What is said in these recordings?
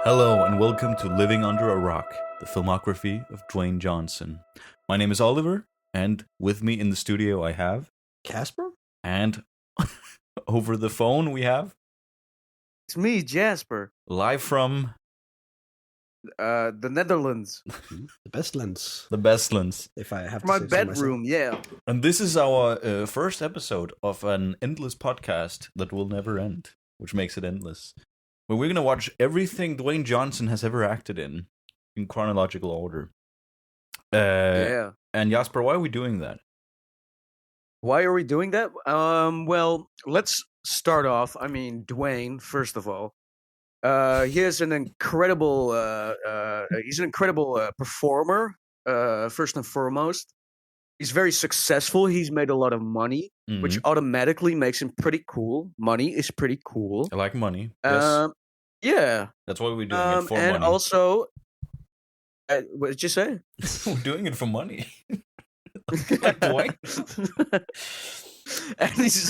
Hello and welcome to Living Under a Rock, the filmography of Dwayne Johnson. My name is Oliver, and with me in the studio I have Casper? And over the phone we have It's me, Jasper. live from The Netherlands. The best lens, the Bestlands. if I have to My say so bedroom, yeah. And this is our first episode of an endless podcast that will never end, which makes it endless. Where we're going to watch everything Dwayne Johnson has ever acted in chronological order. Yeah. And Jasper, why are we doing that? Why are we doing that? Well, let's start off. I mean, Dwayne, first of all. He is an incredible performer, first and foremost. He's very successful. He's made a lot of money, which automatically makes him pretty cool. Money is pretty cool. I like money. Yes. Yeah. That's why we're doing it for and money. also, what did you say? We're doing it for money. Like Dwayne. And he's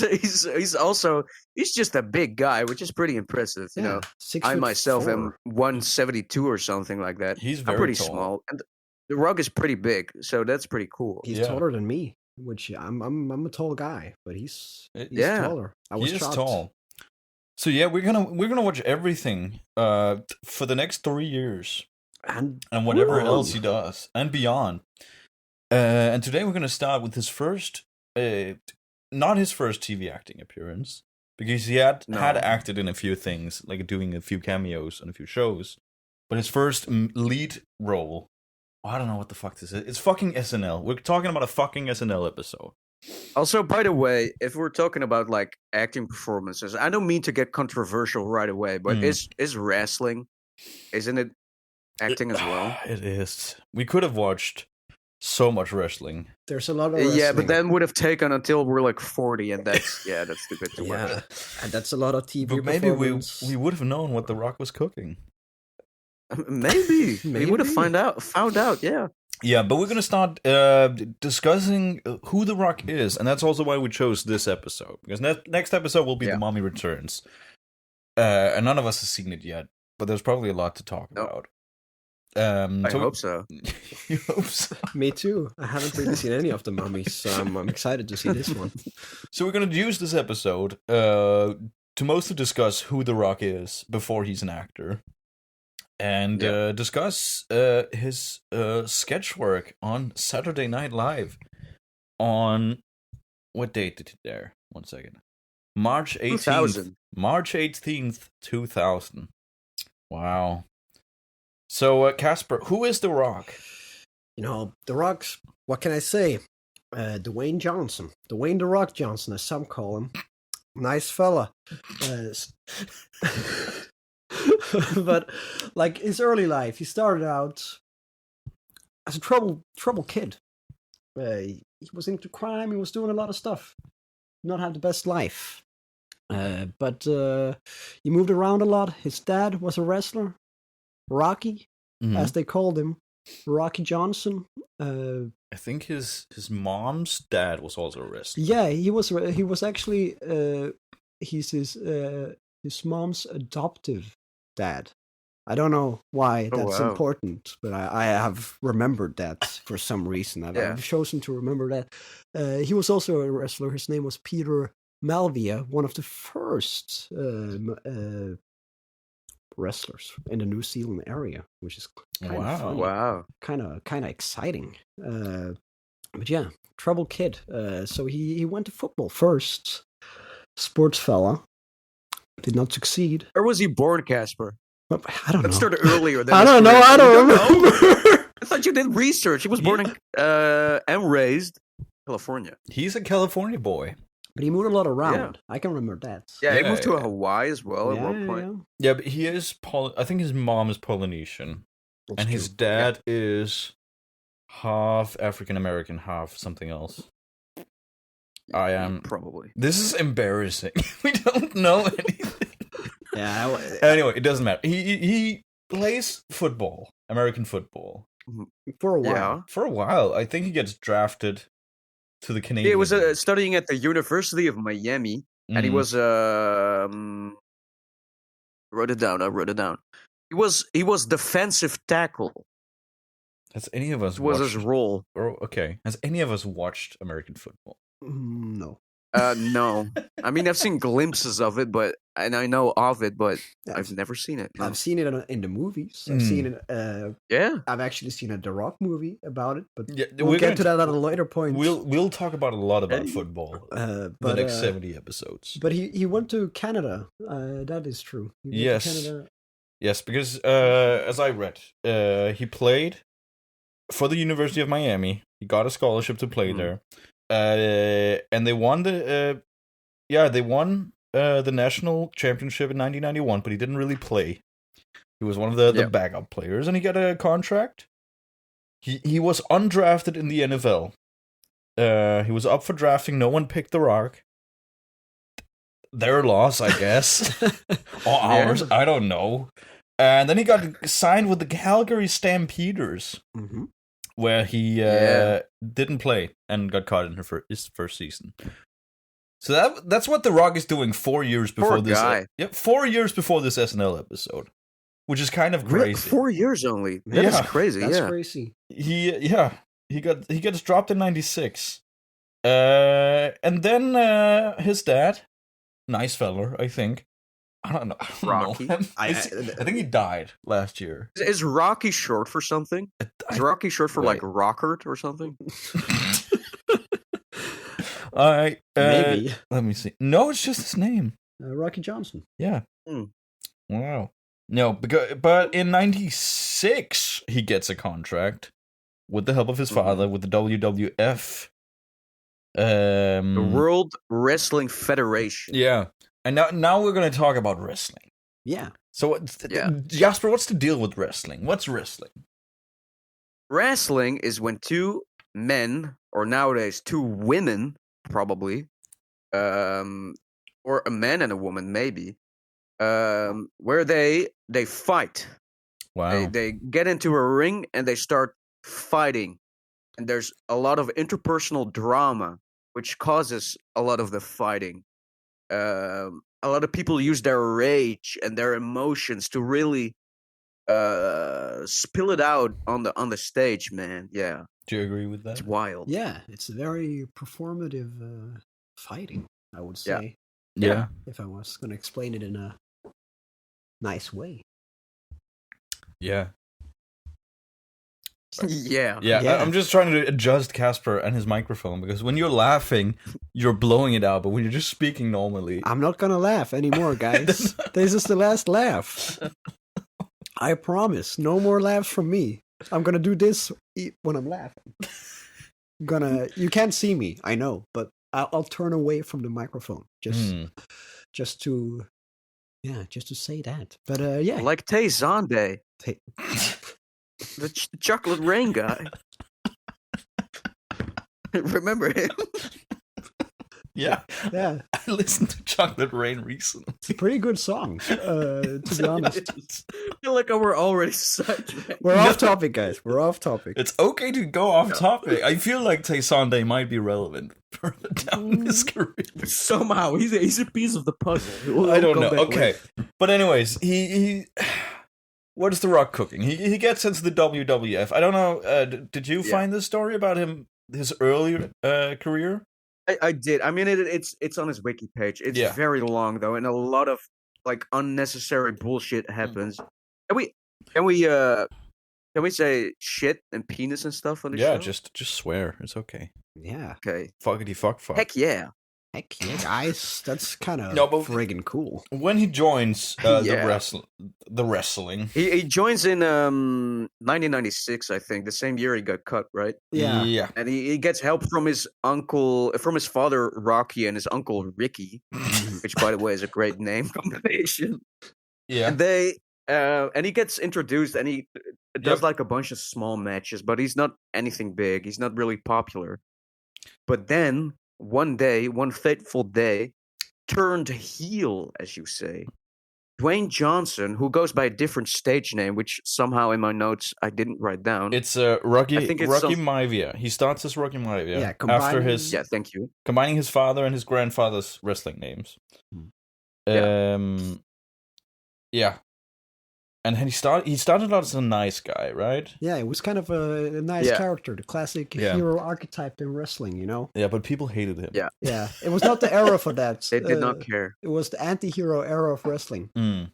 just a big guy, which is pretty impressive. You know, I myself am 172 or something like that. He's very I'm pretty tall. small, and The Rock is pretty big, so that's pretty cool. He's taller than me, which I'm a tall guy, but he's taller. I was He is shocked. tall. So yeah, we're gonna watch everything for the next 3 years and whatever beyond. else he does and beyond. And today we're gonna start with his first, not his first TV acting appearance, because he had acted in a few things, like doing a few cameos on a few shows, but his first lead role. I don't know what the fuck this is. It's fucking SNL. We're talking about a fucking SNL episode. Also, by the way, if we're talking about like acting performances, I don't mean to get controversial right away, but is wrestling, isn't it acting as well? It is. We could have watched so much wrestling. There's a lot of wrestling. Yeah, but then would have taken until we're like 40, and that's that's a bit too much. Yeah, and that's a lot of TV. But maybe we would have known what The Rock was cooking. Maybe we would have found out. Yeah. Yeah, but we're gonna start discussing who The Rock is, and that's also why we chose this episode, because next episode will be The Mummy Returns, and none of us has seen it yet, but there's probably a lot to talk about. I hope so. You hope so. Me too. I haven't really seen any of the mummies, so I'm excited to see this one. So we're gonna use this episode to mostly discuss who The Rock is before he's an actor. And discuss his sketch work on Saturday Night Live on... What date did it air? 1 second. March 18th. 2000. March 18th, 2000. Wow. So, Casper, who is The Rock? You know, The Rock's, what can I say? Dwayne Johnson. Dwayne The Rock Johnson, as some call him. Nice fella. But like his early life, he started out as a trouble kid. He was into crime. He was doing a lot of stuff. Not had the best life, but he moved around a lot. His dad was a wrestler, Rocky, as they called him, Rocky Johnson. I think his mom's dad was also a wrestler. Yeah, he was actually he's his mom's adoptive dad. I don't know why that's important, but I have remembered that for some reason. I've chosen to remember that. He was also a wrestler. His name was Peter Malvia, one of the first wrestlers in the New Zealand area, which is kind of exciting. But yeah, troubled kid. So he went to football first. Sports fella. Did not succeed. Where was he born, Casper? I don't know. Let's start earlier. I don't know. I don't remember. I thought you did research. He was born in and raised in California. He's a California boy. But he moved a lot around. I can remember that. Yeah, he moved to Hawaii as well at one point. Yeah, but he is I think his mom is Polynesian. That's his dad is half African American, half something else. I am probably. This is embarrassing. We don't know anything. Yeah. Anyway, it doesn't matter. He plays football, American football, for a while. Yeah. For a while, I think he gets drafted to the Canadian. He was studying at the University of Miami, and he was. I wrote it down. He was defensive tackle. Has any of us It was watched... his role. Oh, okay. Has any of us watched American football? No. No. I mean, I've seen glimpses of it, and I know of it, but Yeah, I've never seen it. No. I've seen it in the movies. I've seen it. Yeah. I've actually seen a The Rock movie about it, but Yeah, we'll get to that at a later point. We'll talk about a lot about football but, the next 70 episodes. But he went to Canada. That is true. He went Yes. to Canada. Yes, because as I read, he played for the University of Miami. He got a scholarship to play there. And they won the national championship in 1991, but he didn't really play. He was one of the backup players, and he got a contract. He was undrafted in the NFL. He was up for drafting. No one picked The Rock. Their loss, I guess. Or ours, I don't know. And then he got signed with the Calgary Stampeders, where he didn't play and got caught in his first season. So that's what The Rock is doing 4 years before Poor this. guy. 4 years before this SNL episode, which is kind of crazy. 4 years only. That is crazy. That's crazy. He gets dropped in '96, and then his dad, nice feller, I think. I don't know. Rocky. I think he died last year. Is Rocky short for something? Is Rocky short for like Rockert or something? Maybe. Let me see. No, it's just his name. Rocky Johnson. Yeah. Wow. No, but in '96 he gets a contract with the help of his father with the WWF. The World Wrestling Federation. Yeah. And now we're going to talk about wrestling. Yeah. So, Jasper, what's the deal with wrestling? What's wrestling? Wrestling is when two men, or nowadays 2 women, probably, or a man and a woman, maybe, where they fight. Wow. They get into a ring and they start fighting. And there's a lot of interpersonal drama, which causes a lot of the fighting. A lot of people use their rage and their emotions to really spill it out on the stage, man. Yeah. Do you agree with that? It's wild. Yeah, it's very performative fighting, I would say. Yeah. If I was going to explain it in a nice way. Yeah. Yeah. I'm just trying to adjust Casper and his microphone, because when you're laughing, you're blowing it out, but when you're just speaking normally... I'm not going to laugh anymore, guys. This is the last laugh. I promise. No more laughs from me. I'm going to do this when I'm laughing. You can't see me, I know, but I'll turn away from the microphone just to say that. But yeah. Like Tay Zonde. The chocolate rain guy. Remember him? Yeah. I listened to Chocolate Rain recently. It's a pretty good song, to be honest. I feel like we're already sidetracked. We're off topic, guys. We're off topic. It's okay to go off topic. I feel like Tay Zonde might be relevant further down in his career. Somehow, he's a piece of the puzzle. I don't know. Okay. But anyways, he what is The Rock cooking? He gets into the WWF. I don't know. Did you find this story about his earlier career? I did. I mean, it's on his wiki page. It's very long though, and a lot of like unnecessary bullshit happens. Can we say shit and penis and stuff on the show? Yeah, just swear. It's okay. Yeah. Okay. Fuckity fuck. Heck yeah. Heck yeah, guys. That's kind of friggin' cool. When he joins the wrestling. He joins in 1996, I think, the same year he got cut, right? Yeah. And he gets help from his father, Rocky, and his uncle, Ricky, which, by the way, is a great name combination. Yeah. And and he gets introduced, and he does like a bunch of small matches, but he's not anything big. He's not really popular. But then... one fateful day, turned heel, as you say. Dwayne Johnson, who goes by a different stage name, which somehow in my notes I didn't write down. It's Rocky Maivia. He starts as Rocky Maivia. Yeah, after his thank you. Combining his father and his grandfather's wrestling names. Yeah. And he started out as a nice guy, right? Yeah, it was kind of a nice character, the classic hero archetype in wrestling, you know? Yeah, but people hated him. Yeah. Yeah, it was not the era for that. They did not care. It was the anti-hero era of wrestling.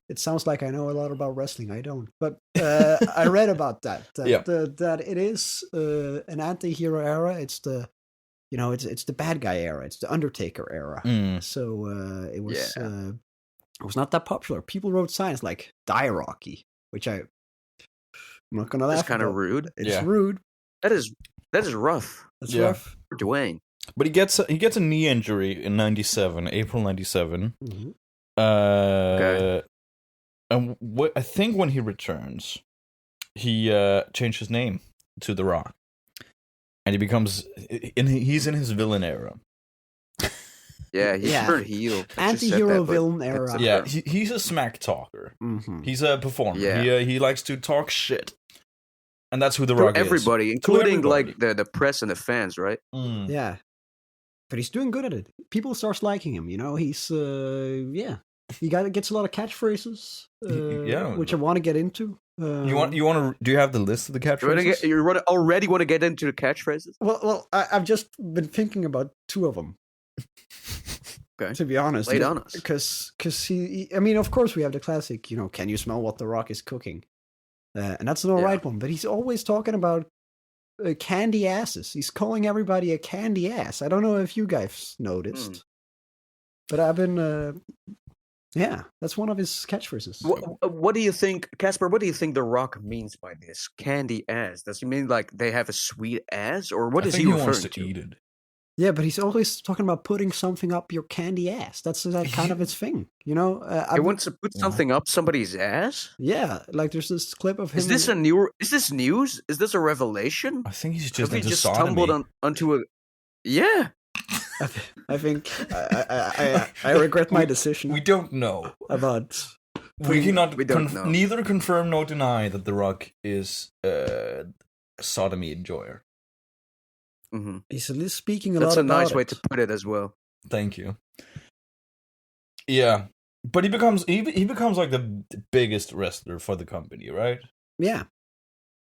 It sounds like I know a lot about wrestling. I don't. But I read about that. That it is an anti-hero era. It's the, you know, it's the bad guy era. It's the Undertaker era. So it was... it was not that popular. People wrote signs like "Die Rocky," which I'm not gonna laugh. It's kind of rude. It's rude. That is rough. That's rough for Dwayne. But he gets a knee injury in '97, April '97. Mm-hmm. And I think when he returns, he changed his name to The Rock, and he becomes he's in his villain era. Yeah, he's turned heel. Anti-hero villain era. Yeah, he's a smack talker. Mm-hmm. He's a performer. Yeah. He likes to talk shit. And that's who The Rock everybody, is. Including like the press and the fans, right? Yeah. But he's doing good at it. People start liking him, you know? He's, he gets a lot of catchphrases, which I want to get into. Do you have the list of the catchphrases? You already want to get into the catchphrases? Well, I've just been thinking about two of them. Okay. To be honest, lay it on us. Because he, I mean, of course we have the classic, you know, can you smell what The Rock is cooking? And that's an alright one, but he's always talking about candy asses. He's calling everybody a candy ass. I don't know if you guys noticed, but I've been, that's one of his catchphrases. What do you think, Casper? What do you think The Rock means by this candy ass? Does he mean like they have a sweet ass, or what is he referring wants to? Eat it. Yeah, but he's always talking about putting something up your candy ass. That's kind of his thing, you know. He wants to put something up somebody's ass. Yeah, like there's this clip of him. Is this news? Is this a revelation? I think he's just stumbled onto a. Yeah. I think I regret my decision. We don't know about. We cannot. We don't know. Neither confirm nor deny that The Rock is a sodomy enjoyer. Mm-hmm. He's at least speaking That's lot about it. That's a nice way to put it as well. Thank you. Yeah, but he becomes like the biggest wrestler for the company, right? Yeah.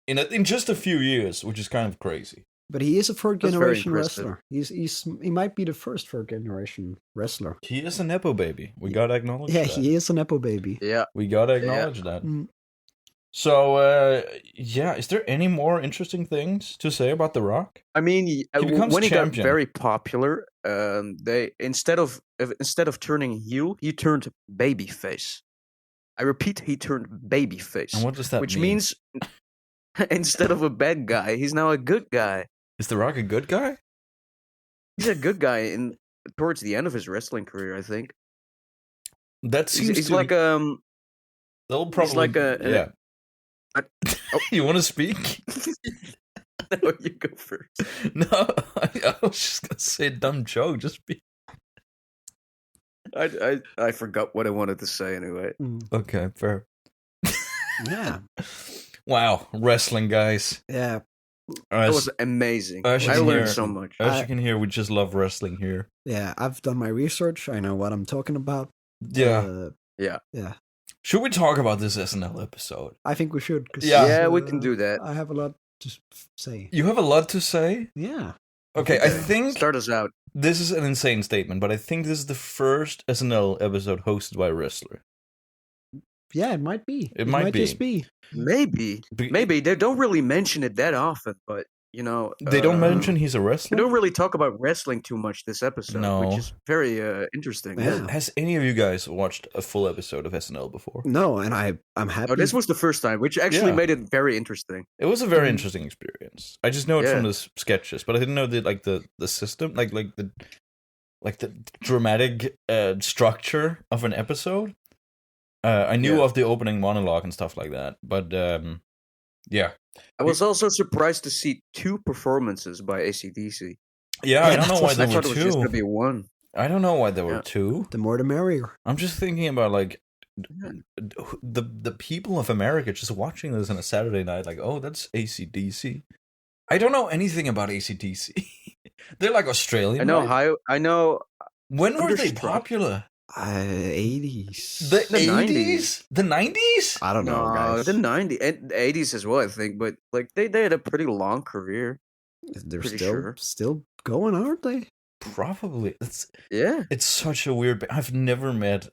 In just a few years, which is kind of crazy. But he is a third generation wrestler. He might be the first third generation wrestler. He is a nepo baby. We gotta acknowledge that. Yeah, he is a nepo baby. Yeah, we gotta acknowledge that. So, is there any more interesting things to say about The Rock? I mean, when he got very popular, they instead of turning heel, he turned babyface. I repeat, he turned babyface. And what does that mean? Which means instead of a bad guy, he's now a good guy. Is The Rock a good guy? He's a good guy towards the end of his wrestling career, I think. That seems he's like they'll probably he's like a You want to speak? No, you go first. No, I was just gonna say a dumb joke. Just be. I forgot what I wanted to say anyway. Okay, fair. Yeah. Wow, wrestling guys. Yeah. That was amazing. I learned so much. As you can hear, we just love wrestling here. Yeah, I've done my research. I know what I'm talking about. Yeah. Yeah. Should we talk about this SNL episode? I think we should. Yeah, we can do that. I have a lot to say. You have a lot to say? Yeah. Okay, I think... Start us out. This is an insane statement, but I think this is the first SNL episode hosted by a wrestler. Yeah, it might be. It might just be. Maybe. They don't really mention it that often, but, you know... They don't mention he's a wrestler? They don't really talk about wrestling too much this episode, which is very interesting. Yeah. Has any of you guys watched a full episode of SNL before? No, and I'm happy. Oh, this was the first time, which actually made it very interesting. It was a very interesting experience. I just know it from the sketches, but I didn't know the system, like the dramatic structure of an episode. I knew of the opening monologue and stuff like that, but I was also surprised to see 2 performances by AC/DC. Yeah, I don't know why there I were thought it was 2. just going to be 1. I don't know why there were 2. The more the merrier. I'm just thinking about the people of America just watching this on a Saturday night, like, oh, that's AC/DC. I don't know anything about AC/DC. They're like Australian. I know. When were they popular? 80s. The 90s? 80s? The 90s? I don't know, guys. The 90s and 80s as well, I think. But like they had a pretty long career. They're pretty still sure. still going, aren't they? Probably. Yeah. It's such a weird... I've never met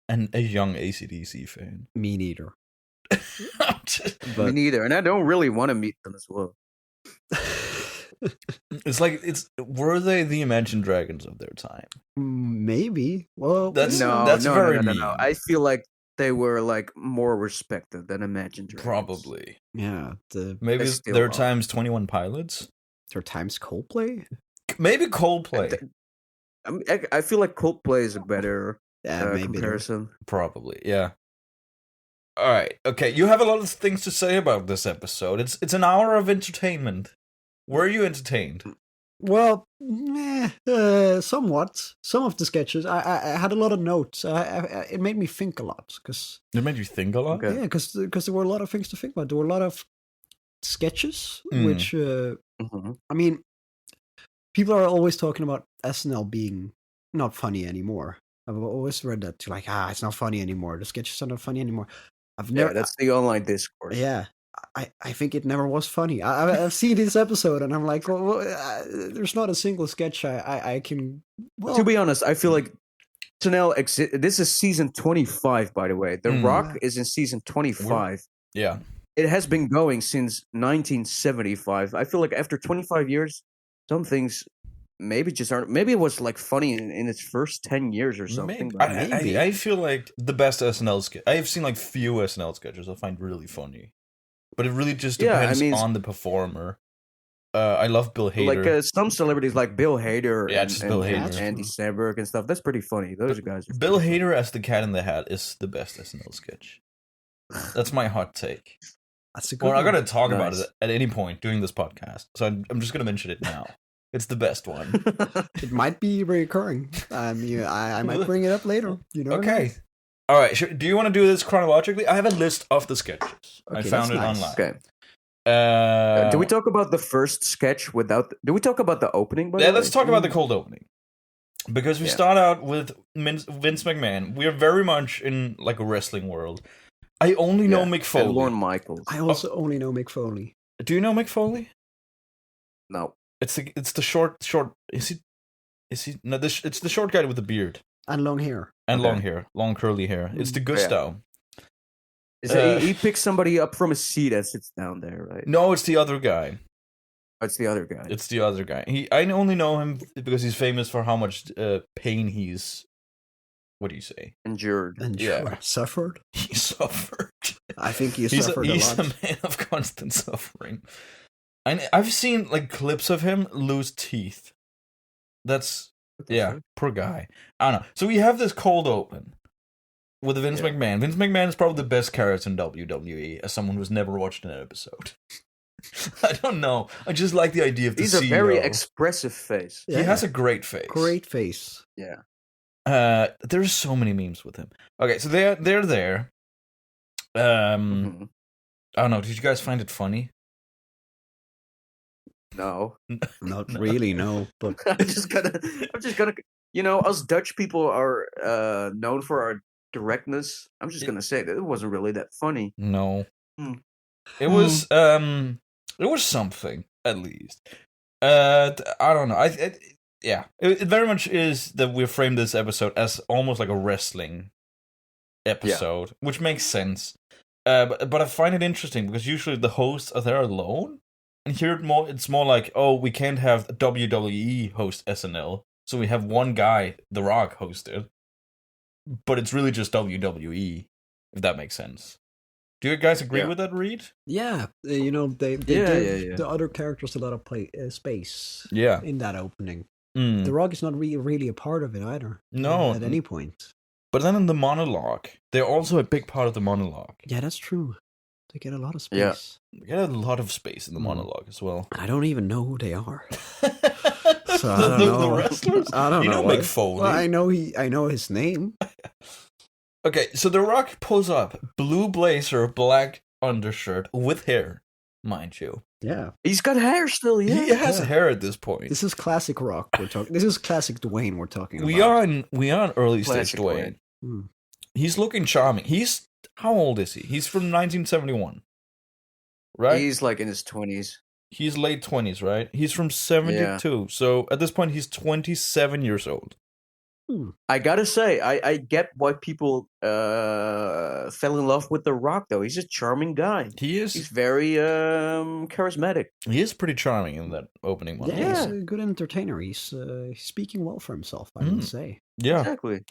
a young AC/DC fan. Me neither. Me neither, and I don't really want to meet them as well. It's like were they the Imagine Dragons of their time? Maybe. Well, That's No. very mean. I feel like they were like more respected than Imagine Dragons. Probably. yeah. Maybe They still their are. times 21 Pilots. Their times Coldplay. Maybe Coldplay. I feel like Coldplay is a better Yeah, maybe. comparison. Probably, yeah. All right, okay. You have a lot of things to say about this episode. It's an hour of entertainment. Were you entertained? Well, somewhat. Some of the sketches, I had a lot of notes. It made me think a lot because It made you think a lot. Okay. yeah, because there were a lot of things to think about. There were a lot of sketches, which Mhm. I mean, people are always talking about SNL being not funny anymore. I've always read that too, like it's not funny anymore. The sketches are not funny anymore. I've never. Yeah, that's the online discourse. Yeah, I think it never was funny. I've seen this episode and I'm like, well, there's not a single sketch I can. Well, To be honest, I feel like SNL this is season 25, by the way. The Rock is in season 25. Yeah. It has been going since 1975. I feel like after 25 years, some things maybe just aren't. Maybe it was like funny in its first 10 years or something. Maybe. but I feel like the best SNL sketch. I have seen like few SNL sketches I find really funny, but it really just depends on the performer. I love Bill Hader. Like some celebrities like Bill Hader Bill Hader. and Andy Samberg and stuff. That's pretty funny. Those guys. Are Bill pretty Hader as the Cat in the Hat is the best SNL sketch. That's my hot take. that's a good. Well, I'm one. going to talk about Nice. it at any point during this podcast, so I'm just going to mention it now. It's the best one. funny. It might be recurring. I might bring it up later. You know. Okay. All right. Do you want to do this chronologically? I have a list of the sketches. I Okay, found it that's nice. online. Okay. Do we talk about the first sketch without? Do we talk about the opening? By the way? Let's talk about the cold opening. Because we start out with Vince McMahon. We are very much in like a wrestling world. I only know Mick Foley. and Lorne Michaels. I also only know Mick Foley. Do you know Mick Foley? No. It's the short. Is he? No, it's the short guy with the beard And long hair. and long hair, long curly hair. It's the Gusto. He picks somebody up from a seat and sits down there, right? No, it's the other guy. Oh, it's the other guy. It's the other guy. I only know him because he's famous for how much pain he's. What do you say? Endured. And Yeah. suffered. He suffered. I think he He's suffered a a lot. man of constant suffering. And I've seen like clips of him lose teeth. That's poor guy. I don't know. So we have this cold open with Vince McMahon. Vince McMahon is probably the best character in WWE, as someone who's never watched an episode. I don't know. I just like the idea of the He's CEO. a very expressive face. He has a great face. Great face. Yeah. There's so many memes with him. Okay, so they're there. Mhm. I don't know. Did you guys find it funny? No. Not really, no. But I'm just gonna. You know, us Dutch people are known for our directness. I'm just gonna say that it wasn't really that funny. No. Hmm. It was something at least. I don't know. It very much is that we framed this episode as almost like a wrestling episode, which makes sense. But I find it interesting because usually the hosts are there alone, and here it's more like, oh, we can't have WWE host SNL, so we have one guy, The Rock, host it. But it's really just WWE, if that makes sense. Do you guys agree with that, Reed? yeah, you know, they give the other characters a lot of space. Yeah. In that opening, Mm. The Rock is not really a part of it either. No. at any point. But then in the monologue, they're also a big part of the monologue. Yeah, that's true. They get a lot of space. Yeah. They get a lot of space in the monologue as well. I don't even know who they are. So I don't know. The wrestlers? I don't you know. Mick Foley. Well, I know his name. Okay, so The Rock pulls up blue blazer, black undershirt with hair. mind you. Yeah. He's got hair still, yeah. He has hair at this point. This is classic Rock we're talking. This is classic Dwayne we're talking about. We are in early stage Classic Dwayne. Hmm. He's looking charming. How old is he? He's from 1971. Right? He's like in his 20s. He's late 20s, right? He's from 72. Yeah. So at this point, he's 27 years old. I gotta say, I get why people fell in love with The Rock, though. He's a charming guy. He is. He's very charismatic. He is pretty charming in that opening one. Yeah, he's a good entertainer. He's speaking well for himself, I would say. Yeah. Exactly.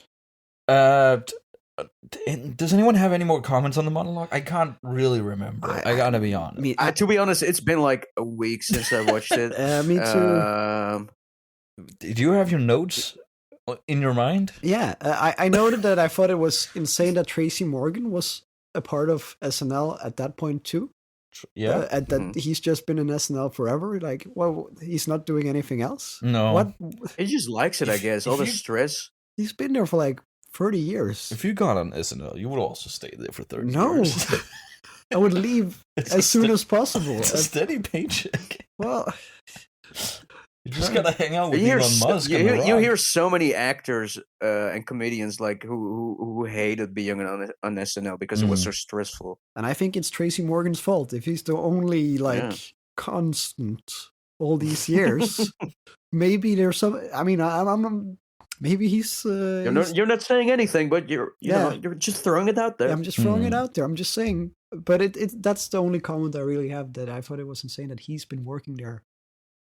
Does anyone have any more comments on the monologue? I can't really remember. I gotta be honest. To be honest, it's been like a week since I watched it. Me too. Did you have your notes in your mind? Yeah, I noted that I thought it was insane that Tracy Morgan was a part of SNL at that point too. Yeah, and that he's just been in SNL forever. Like, well, he's not doing anything else. No, what? He just likes it, I guess. All the stress. He's been there for like 30 years. If you got on SNL, you would also stay there for 30 years. No, I would leave as soon as possible. It's a steady paycheck. Well, you just gotta hang out with Elon Musk. You hear so many actors and comedians like who hated being on SNL because it was so stressful. And I think it's Tracy Morgan's fault if he's the only constant all these years. Maybe there's some. I mean, I'm maybe he's. You're not saying anything, but you're just throwing it out there. Yeah, I'm just throwing it out there. I'm just saying. But that's the only comment I really have, that I thought it was insane that he's been working there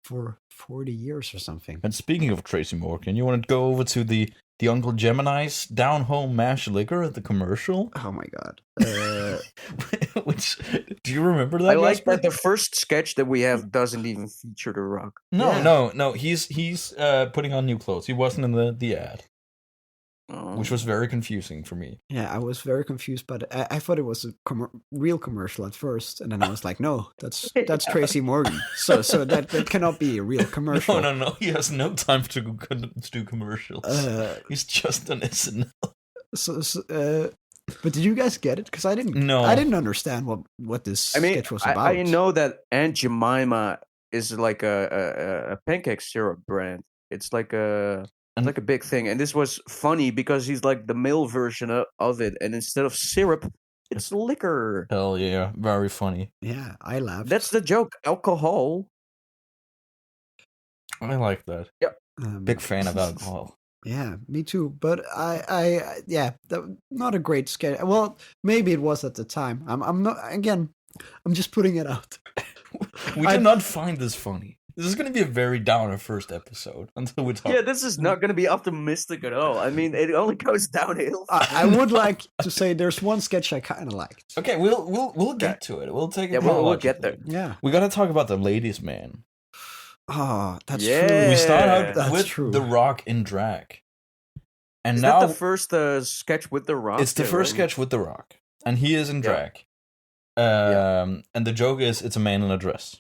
for 40 years or something. And speaking of Tracy Morgan, you want to go over to the Uncle Gemini's Down Home Mash Liquor at the commercial? Oh my god. Which, do you remember that? I like that the first sketch that we have doesn't even feature The Rock. No. He's putting on new clothes. He wasn't in the ad. Which was very confusing for me. Yeah, I was very confused, but I thought it was a real commercial at first, and then I was like, no, that's Tracy Morgan. So that cannot be a real commercial. No. He has no time to do commercials. He's just an SNL. But did you guys get it? Because I didn't. No, I didn't understand what this sketch was about. I know that Aunt Jemima is like a pancake syrup brand. It's like a big thing, and this was funny because he's like the male version of it, and instead of syrup, it's liquor. Hell yeah, very funny. Yeah, I laughed. That's the joke. Alcohol. I like that. Yep. Big fan of alcohol. Yeah, me too. But not a great sketch. Well, maybe it was at the time. I'm not. Again, I'm just putting it out. We did not find this funny. This is going to be a very downer first episode until we talk. Yeah, this is not going to be optimistic at all. I mean, it only goes downhill. I would like to say there's one sketch I kind of liked. Okay, we'll get to it. We'll take it. We'll get there. Yeah, we got to talk about the ladies' man. Oh, that's true. We start out with The Rock in drag, and is now that the first sketch with The Rock? It's the first sketch with The Rock, and he is in drag. And the joke is it's a man in a dress.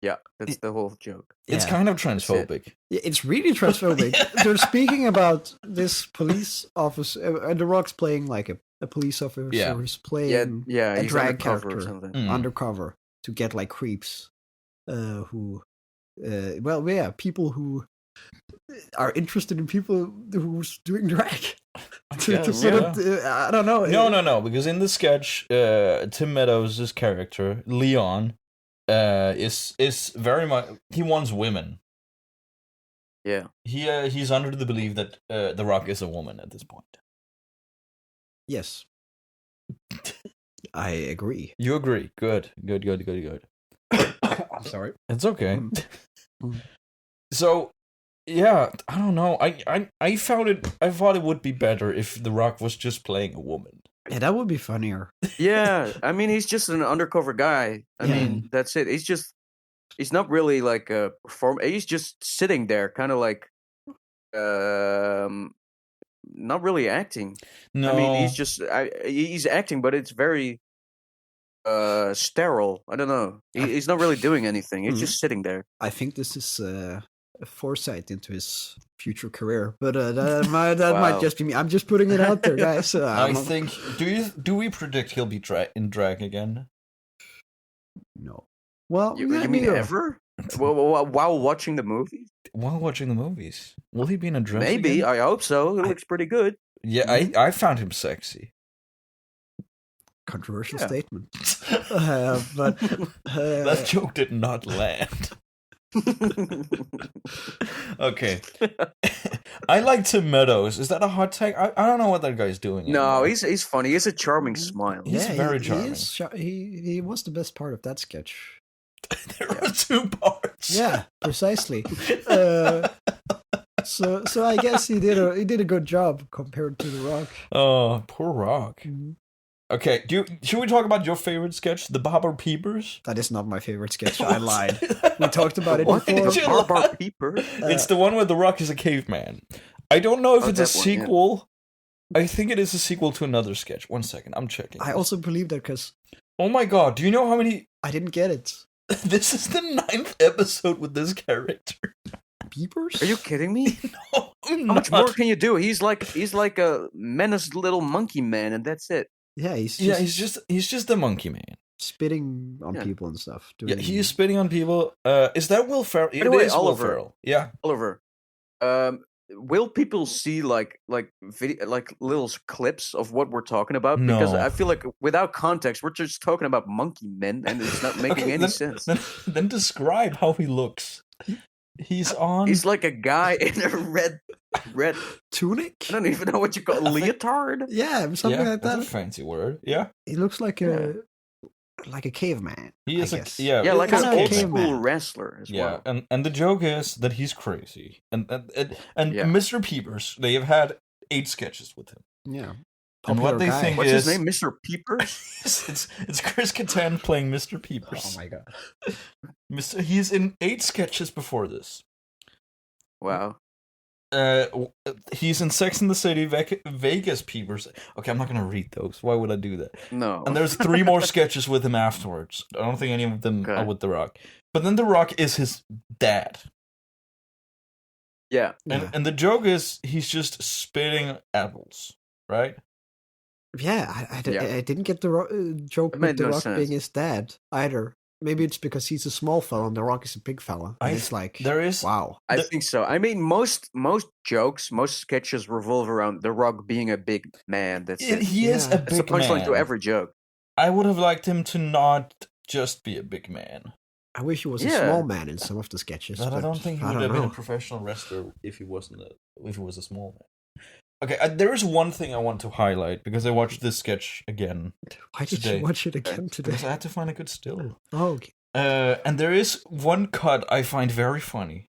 Yeah, that's the whole joke. It's kind of transphobic. It's really transphobic. They're speaking about this police officer, and The Rock's playing like a police officer who's playing a drag character or something. Undercover to get like creeps people who are interested in people who's doing drag. I don't know. No, because in the sketch, Tim Meadows' character, Leon, is very much, he wants women. Yeah. He's under the belief that The Rock is a woman at this point. Yes. I agree. You agree. Good. I'm sorry. It's okay. So, yeah, I don't know. I thought it would be better if The Rock was just playing a woman. Yeah, that would be funnier. Yeah, I mean, he's just an undercover guy. I mean, that's it. He's not really like a performer. He's just sitting there, kind of like, not really acting. No, I mean, he's acting, but it's very sterile. I don't know. He's not really doing anything. He's just sitting there. I think this is a foresight into his future career, but that might just be me. I'm just putting it out there, guys. I think. Do we predict he'll be in drag again? No. Well, You mean ever? While watching the movies? While watching the movies. Will he be in a dress Maybe. again? I hope so. It looks pretty good. Yeah, I found him sexy. Controversial statement. But that joke did not land. Okay. I like Tim Meadows. Is that a hot take? I don't know what that guy's doing No, anymore. he's funny. He has a charming smile. He's very charming. He was the best part of that sketch. There are 2 parts. Yeah, precisely. So I guess he did a good job compared to The Rock. Oh, poor Rock. Mm-hmm. Okay, should we talk about your favorite sketch, the Barber Peepers? That is not my favorite sketch. I lied. We talked about it What? before. The Barber Peeper? It's the one where The Rock is a caveman. I don't know if it's a sequel. Yeah. I think it is a sequel to another sketch. 1 second, I'm checking. I also believe that because... Oh my god, do you know how many... I didn't get it. This is the 9th episode with this character. Peepers? Are you kidding me? No, how much more can you do? He's like a menaced little monkey man, and that's it. Yeah, he's just the monkey man. Spitting on people and stuff. Yeah, he is spitting on people. Is that Will Ferrell? It is Will Ferrell. Yeah. Oliver, will people see like video, like little clips of what we're talking about? No. Because I feel like without context, we're just talking about monkey men, and it's not making any sense. Then describe how he looks. He's like a guy in a red tunic. I don't even know what you call it. Leotard. Yeah, something like that. That's a fancy word. Yeah. He looks like a caveman. He is like an old school wrestler as well. Yeah, and the joke is that he's crazy. And Mr. Peepers, they have had 8 sketches with him. Yeah. And what they think What's is... his name? Mr. Peepers? it's Chris Kattan playing Mr. Peepers. Oh my god. He's in 8 sketches before this. Wow. He's in Sex and the City, Vegas Peepers. Okay, I'm not going to read those. Why would I do that? No. And there's 3 more sketches with him afterwards. I don't think any of them are with The Rock. But then The Rock is his dad. Yeah. And the joke is he's just spitting apples, right? Yeah, I didn't get the joke with The Rock being his dad either. Maybe it's because he's a small fella and The Rock is a big fella. And it's like, wow. I think so. I mean, most jokes, most sketches revolve around The Rock being a big man. That's it. He is a big man. It's a punchline to every joke. I would have liked him to not just be a big man. I wish he was a small man in some of the sketches. But I don't think he would have been a professional wrestler if he was a small man. Okay, there is one thing I want to highlight because I watched this sketch again. Why did you watch it again today? Because I had to find a good still. Oh, okay. And there is one cut I find very funny,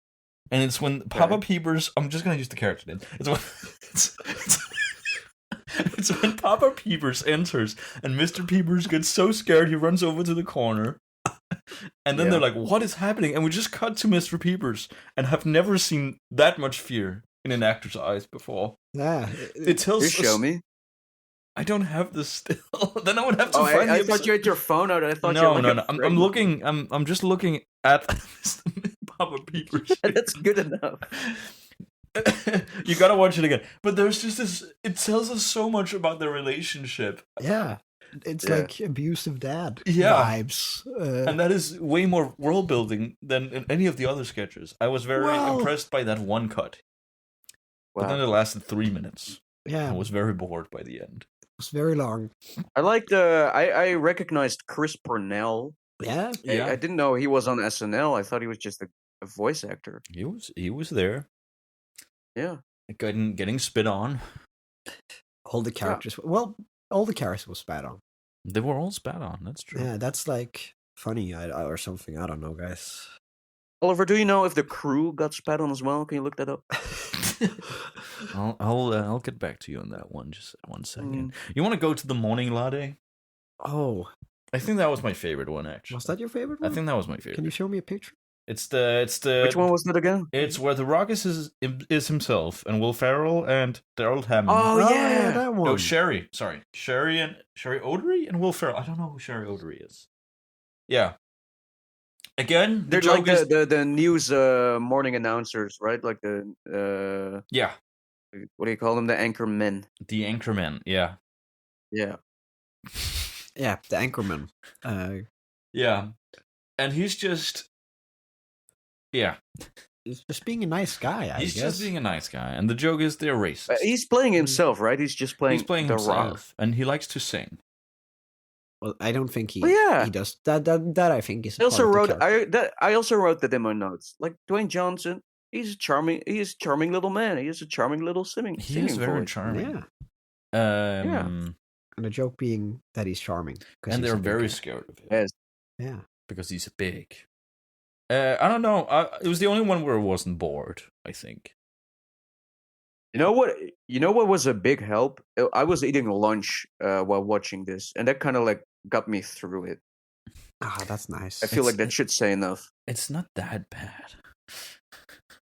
and it's when Papa Peepers. I'm just gonna use the character name. It's when Papa Peepers enters, and Mr. Peepers gets so scared he runs over to the corner. And then they're like, "What is happening?" And we just cut to Mr. Peepers, and have never seen that much fear in an actor's eyes before. Yeah, it tells. Show me. I don't have this still. Then I would have to find. I thought you had your phone out. I thought no. I'm looking. I'm just looking at Papa Peepers. That's good enough. You gotta watch it again. But there's just this. It tells us so much about their relationship. Yeah. It's like abusive dad vibes. And that is way more world building than in any of the other sketches. I was very impressed by that one cut. Wow. But then it lasted 3 minutes. Yeah. I was very bored by the end. It was very long. I liked I recognized Chris Purnell. Yeah. I didn't know he was on SNL. I thought he was just a voice actor. He was there. Yeah. Getting spit on. All the characters all the characters were spat on. They were all spat on, that's true. Yeah, that's like funny or something. I don't know, guys. Oliver, do you know if the crew got spat on as well? Can you look that up? I'll get back to you on that one. Just 1 second. You want to go to the morning latte? Oh, I think that was my favorite one. Actually, was that your favorite one? I think that was my favorite. Can you show me a picture? It's the. Which one was it again? It's where The Rock is himself and Will Ferrell and Daryl Hammond. Oh yeah, that one. No, Sherry. Sorry, Sherry Odery and Will Ferrell. I don't know who Sherry Odery is. Yeah. Again, they're like the news morning announcers, right? Like the what do you call them? The anchormen. The anchormen, yeah. Yeah. Yeah, the anchormen. Yeah. And he's just... Yeah. He's just being a nice guy, I He's guess. just being a nice guy. And the joke is they're racist. He's playing himself, right? He's just playing, He's playing The himself. Rock. And he likes to sing. Well, I don't think he does. That I think is I also part of the wrote character. I also wrote that in my notes. Like Dwayne Johnson, he's a charming little man. He is a charming little singing He is very voice. charming. Yeah. And the joke being that he's charming. And they're very scared of him. Yes. Yeah. Because he's big. I don't know. It was the only one where I wasn't bored, I think. You know what was a big help? I was eating lunch while watching this, and that kind of like got me through it. Ah, that's nice. I feel like that should say enough. It's not that bad.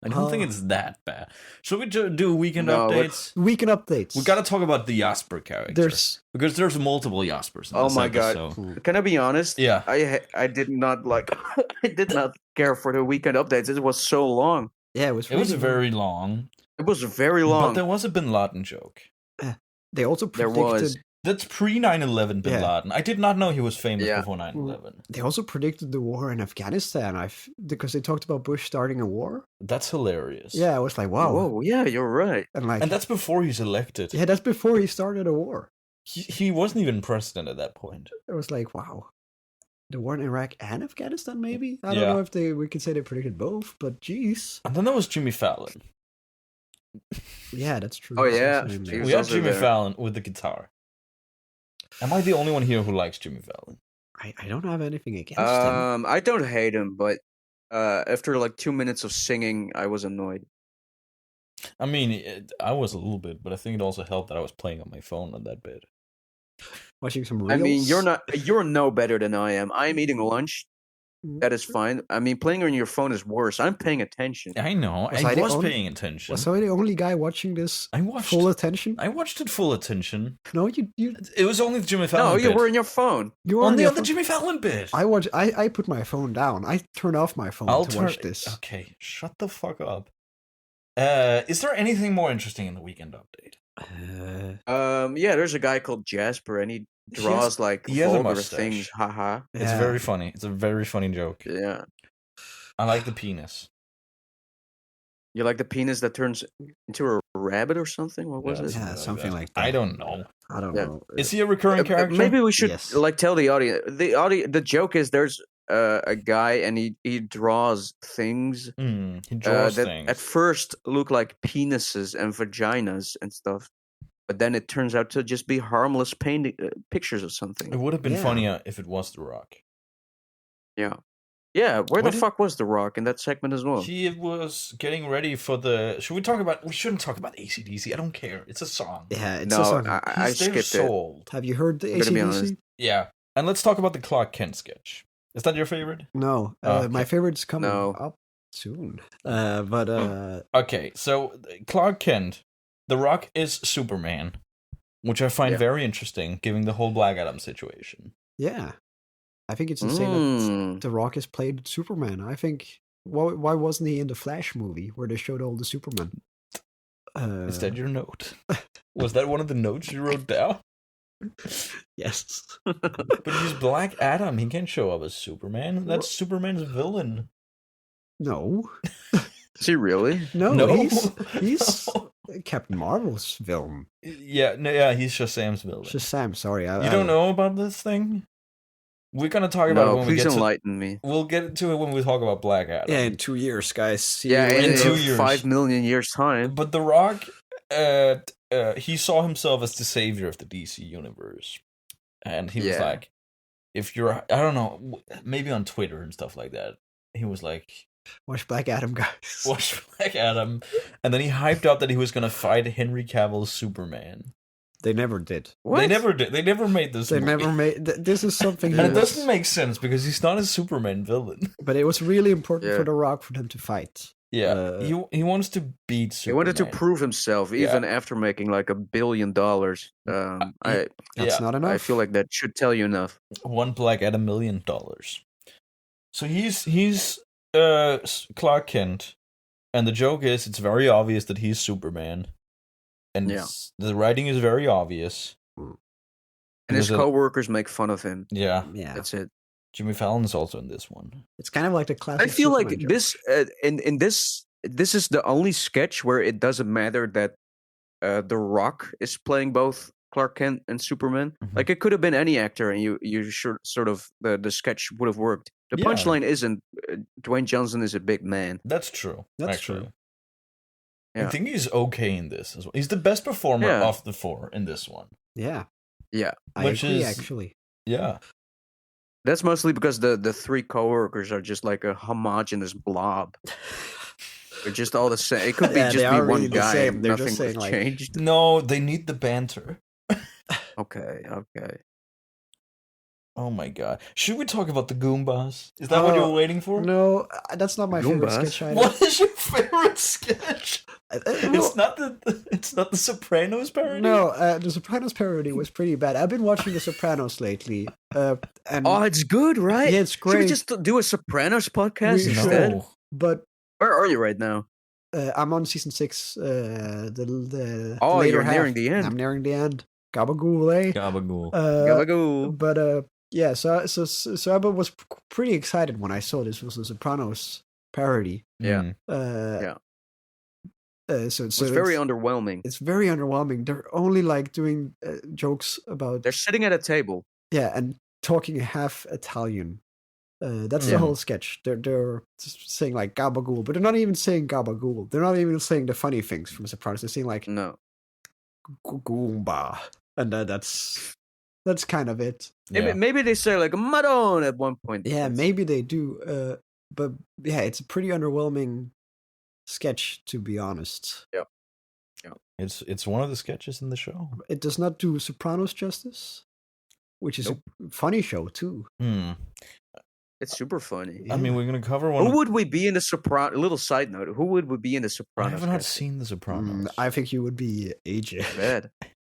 I don't think it's that bad. Should we do weekend updates? Weekend updates. We gotta talk about the Jasper character. Because there's multiple Jaspers. Oh my god! Can I be honest? Yeah. I did not like. I did not care for the weekend updates. It was so long. Yeah, it was. It was very long. It was very long. But there was a Bin Laden joke. They also predicted. That's pre 9/11 Bin Laden. I did not know he was famous before 9/11. They also predicted the war in Afghanistan. Because they talked about Bush starting a war. That's hilarious. Yeah, I was like, wow. Whoa, yeah, you're right. And that's before he's elected. Yeah, that's before he started a war. He wasn't even president at that point. It was like, wow. The war in Iraq and Afghanistan, maybe? I don't know if we could say they predicted both, but geez. And then there was Jimmy Fallon. Yeah, that's true. Oh, yeah. We had Jimmy Fallon with the guitar. Am I the only one here who likes Jimmy Fallon? I don't have anything against him. I don't hate him, but after like 2 minutes of singing, I was annoyed. I mean, I was a little bit, but I think it also helped that I was playing on my phone on that bit. Watching some reels? I mean, you're no better than I am. I'm eating lunch. That is fine. I mean, playing on your phone is worse. I'm paying attention. I know. I was paying attention. Was I the only guy watching this full attention? I watched it full attention. No, you... It was only the Jimmy Fallon bit. No, you were on your phone. You were on the Jimmy Fallon bit. I put my phone down. I turned off my phone to watch this. Okay, shut the fuck up. Is there anything more interesting in the weekend update? Yeah, there's a guy called Jasper, and he draws vulgar things. Haha. It's very funny. It's a very funny joke. Yeah. I like the penis. You like the penis that turns into a rabbit or something? What was it? Yeah, something like that. I don't know. I don't know. Is he a recurring character? Maybe we should tell the audience. The joke is there's a guy and he draws things. He draws that things. at first look like penises and vaginas and stuff. But then it turns out to just be harmless pictures of something. It would have been funnier if it was The Rock. Yeah. Yeah, where the fuck was The Rock in that segment as well? He was getting ready for the... We shouldn't talk about AC/DC. I don't care. It's a song. Yeah, it's a song. I skipped it. Have you heard the AC/DC? Yeah. And let's talk about the Clark Kent sketch. Is that your favorite? No. My favorite's coming up soon. Okay, so Clark Kent... The Rock is Superman, which I find very interesting, given the whole Black Adam situation. Yeah. I think it's insane that The Rock has played Superman. I think, why wasn't he in the Flash movie where they showed all the Superman? Is that your note? Was that one of the notes you wrote down? Yes. But he's Black Adam. He can't show up as Superman. That's Superman's villain. No. Is he really? No. He's Captain Marvel's villain. Yeah, he's Shazam's villain. Shazam, sorry. You don't know about this thing? We're gonna talk about it when we get enlighten me. We'll get to it when we talk about Black Adam. Yeah, in 2 years, guys. In 2 years. 5 million years time. But The Rock, he saw himself as the savior of the DC universe. And he was like, if you're, I don't know, maybe on Twitter and stuff like that, he was like, watch Black Adam, guys. Watch Black Adam. And then he hyped up that he was going to fight Henry Cavill's Superman. They never did. What? They never did. They never made this movie. Never made... This is something... And it doesn't make sense because he's not a Superman villain. But it was really important for The Rock for them to fight. Yeah, he wants to beat Superman. He wanted to prove himself even after making like $1 billion. That's not enough. I feel like that should tell you enough. One Black Adam $1 million. So he's Clark Kent, and the joke is it's very obvious that he's Superman, and the writing is very obvious. And his co-workers make fun of him. Yeah, that's it. Jimmy Fallon's also in this one. It's kind of like the classic. I feel Superman like joke. this in this is the only sketch where it doesn't matter that The Rock is playing both Clark Kent and Superman. Mhm. Like it could have been any actor, and you should sort of the sketch would have worked. The Yeah. punchline isn't Dwayne Johnson is a big man. That's true. That's actually. true. I think he's okay in this as well. He's the best performer Yeah. of the four in this one. Yeah, Yeah, I Which agree. is- Actually, Yeah. that's mostly because the three coworkers are just like a homogenous blob. They're just all the same. It could be Yeah, just they be are one really the guy. same. And They're nothing just was saying, like- changed. No, they need the banter. Okay. Oh my god. Should we talk about the Goombas? Is that what you were waiting for? no, that's not my favorite Goombas? sketch either. What is your favorite sketch? It's not the Sopranos parody? No, the Sopranos parody was pretty bad. I've been watching The Sopranos lately, and Oh, it's good, right? yeah, it's Should we great. just do a Sopranos podcast We instead? No. But Where are you right now? I'm on season 6. The Oh, later you're half. nearing the end. I'm nearing the end. Gabagool, eh? Gabagool. Gabagool. But yeah, so I was pretty excited when I saw this was a Sopranos parody. Yeah. Mm. So It's very underwhelming. it's very underwhelming. They're only like doing jokes about They're sitting at a table. and talking half Italian. That's the Yeah. whole sketch. They're just saying like gabagool, but they're not even saying gabagool. They're not even saying the funny things from Sopranos. They're saying like No. goomba, and that's kind of it. Yeah. Maybe they say like Madon at one point. Yeah, That's- maybe they do. But yeah, it's a pretty underwhelming sketch, to be honest. It's one of the sketches in the show. It does not do Sopranos justice, which is a funny show too. Hmm. It's super funny. I mean, we're gonna cover one. Who would we be in the Sopranos? Little side note: who would we be in the I Sopranos? have not cast? seen The Sopranos. I think you would be AJ. Bad.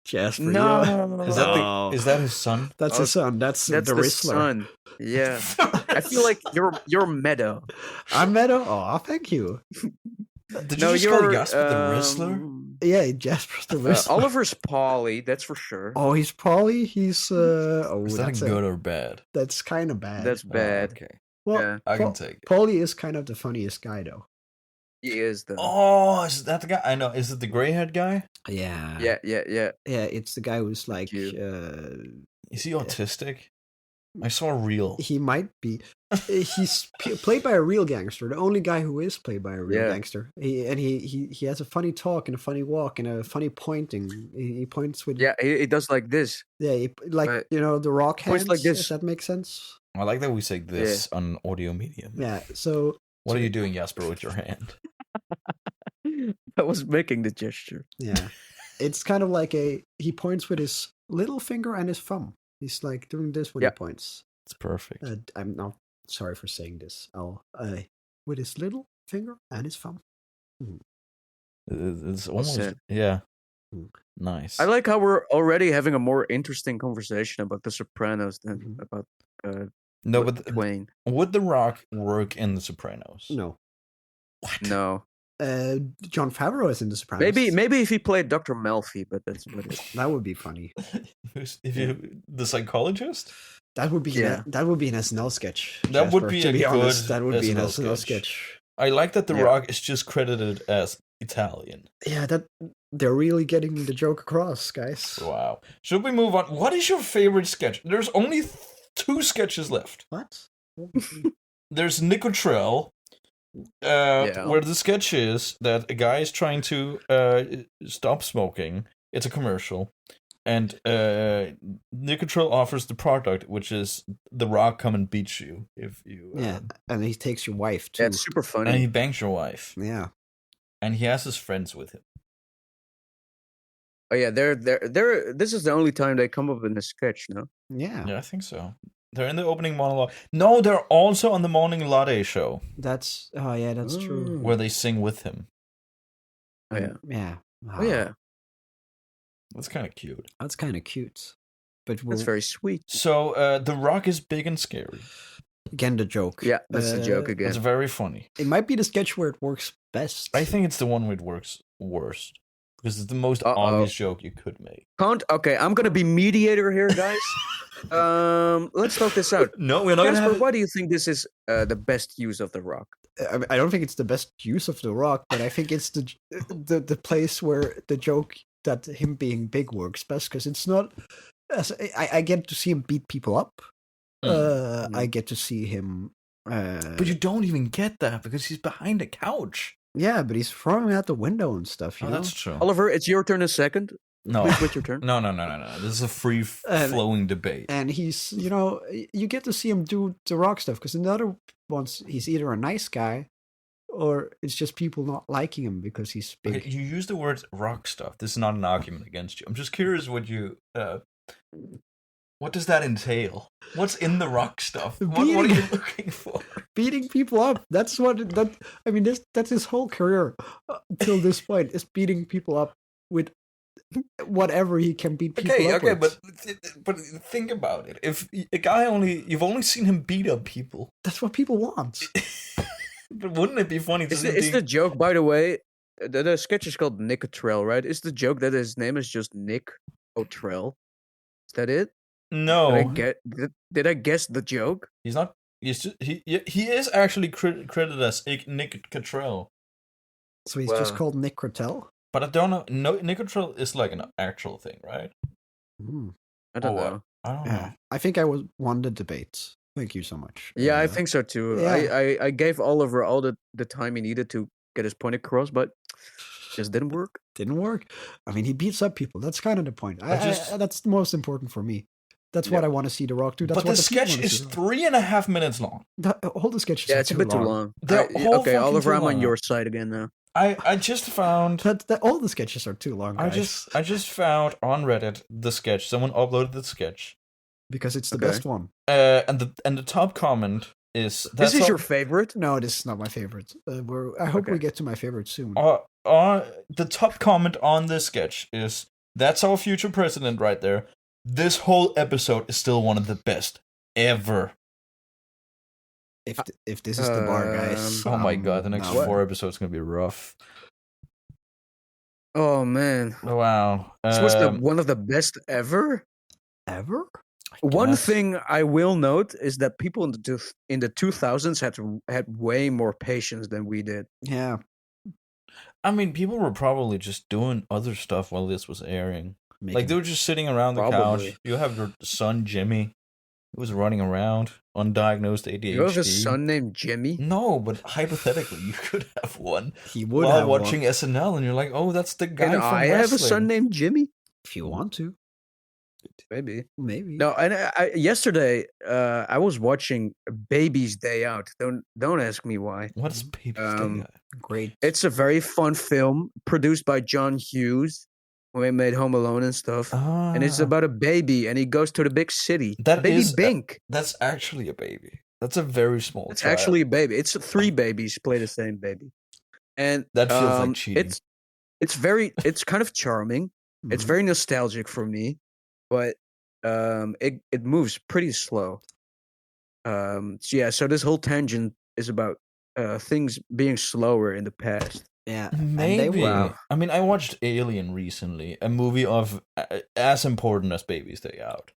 Jasper. No, yeah. Is that No. is that his son? That's his son. That's That's the the Rizzler. son. Yeah, I feel like you're meta. I'm Meadow. Oh, thank you. Did you just call Jasper the Rizzler? Yeah, Jasper's the Rizzler. Oliver's Polly, that's for sure. Oh, he's Polly. He's Is that that's good or bad? That's kind of bad. That's Oh, bad. okay, well, yeah. I can take it. Polly is kind of the funniest guy, though. He is the. Oh, is that the guy? I know. Is it the gray-haired guy? Yeah. Yeah. Yeah, it's the guy who's like, you. Is he autistic? I saw a reel. he might be. He's played by a real gangster. The only guy who is played by a real Yeah. gangster. He has a funny talk and a funny walk and a funny pointing. He points with Yeah, he does like this. yeah, like Right. the rock hands. Points like this. If that makes sense. I like that we say this on audio medium. Yeah. So What are you doing, Jasper, with your hand? I was making the gesture. yeah, it's kind of like he points with his little finger and his thumb. He's like doing this when Yeah. he points. It's perfect. I'm not sorry for saying this. I'll with his little finger and his thumb. It's almost said. yeah. Mm. Nice. I like how we're already having a more interesting conversation about The Sopranos than Mhm. about no, but Dwayne. would The Rock work in The Sopranos? No. No, John Favreau is in The Sopranos. maybe if he played Dr. Melfi, but that's what it is. That would be funny. If you the psychologist? That would be Yeah. that would be an SNL sketch. That would Jasper, be to a be honest. good That would be an SNL SNL sketch. sketch. I like that The Yeah. Rock is just credited as Italian. Yeah, that they're really getting the joke across, guys. Wow. Should we move on? What is your favorite sketch? There's only 2 sketches left. What? There's Nicotrell, Yeah. where the sketch is that a guy is trying to stop smoking. It's a commercial. And Nicotrell offers the product, which is The Rock come and beat you if you. Yeah, and he takes your wife too. Yeah, it's super funny. And he bangs your wife. Yeah. And he has his friends with him. Oh yeah, they're this is the only time they come up in the sketch, no? Yeah. Yeah, I think so. They're in the opening monologue. No, they're also on the Morning Latte show, That's true. where they sing with him. Oh yeah. Yeah. Oh yeah. That's kind of cute. That's kind of cute. But That's very sweet. So, The Rock is big and scary. again the joke. Yeah, that's the joke again. It's very funny. It might be the sketch where it works best. I think it's the one where it works worst. because it's the most obvious joke you could make. Okay, I'm gonna be mediator here, guys. Let's talk this out. No, we're not Casper, gonna have. why do you think this is the best use of The Rock? I don't think it's the best use of The Rock, but I think it's the place where the joke that him being big works best, because it's not. I get to see him beat people up. I get to see him. But you don't even get that because he's behind a couch. Yeah, but he's throwing out the window and stuff. You know? That's true. Oliver, it's your turn a second. No, Please wait your turn. No. This is a free flowing debate. And he's, you get to see him do The Rock stuff, because in the other ones, he's either a nice guy or it's just people not liking him because he's big. Okay, you use the word rock stuff. This is not an argument against you. I'm just curious what does that entail? What's in the rock stuff? What are you looking for? Beating people up. That's that's his whole career till this point, is beating people up with whatever he can beat people up with. but think about it. If a guy you've only seen him beat up people. That's what people want. But wouldn't it be funny to see Is the joke, by the way, the sketch is called Nick Otrell, right? Is the joke that his name is just Nick Otrell? Is that it? No. Did I guess the joke? He's not. He is actually credited as Nick Cottrell. So he's just called Nick Cottrell? But I don't know. No, Nick Cottrell is like an actual thing, right? I don't know. I don't know. I think I won the debate. Thank you so much. Yeah, I think so too. Yeah. I gave Oliver all the time he needed to get his point across, but just didn't work. Didn't work. I mean, he beats up people. That's kind of the point. That's the most important for me. That's what I want to see The Rock do. That's but the sketch is 3.5 minutes long. All the sketches it's a bit too long. Okay, Oliver, I'm on your side again now. I just found all the sketches are too long, guys. I just found on Reddit the sketch. Someone uploaded the sketch because it's the best one. And the top comment is, this is your favorite? No, this is not my favorite. I hope we get to my favorite soon. The top comment on this sketch is, "That's our future president right there. This whole episode is still one of the best ever." If this is the bar, guys. Oh my god, the next 4 episodes are going to be rough. Oh man. Wow. This was one of the best ever? Ever? One thing I will note is that people in the 2000s had way more patience than we did. Yeah. I mean, people were probably just doing other stuff while this was airing. Like, they were just sitting around the couch. You have your son, Jimmy, who was running around, undiagnosed ADHD. You have a son named Jimmy? No, but hypothetically, you could have one. He would while have watching one. SNL, and you're like, oh, that's the guy from I wrestling. have a son named Jimmy? If you want to. Maybe. No, and yesterday, I was watching Baby's Day Out. Don't ask me why. What is Baby's Day Out? Great. It's a very fun film produced by John Hughes, when we made Home Alone and stuff. And it's about a baby, and he goes to the big city. Baby Bink. That's actually a baby. That's a very small child. It's actually a baby. It's 3 babies play the same baby. And that feels like cheating. It's kind of charming. Mm-hmm. It's very nostalgic for me, but it moves pretty slow. So this whole tangent is about things being slower in the past. Yeah, maybe. I mean, I watched Alien recently, a movie of as important as Baby's Day Out.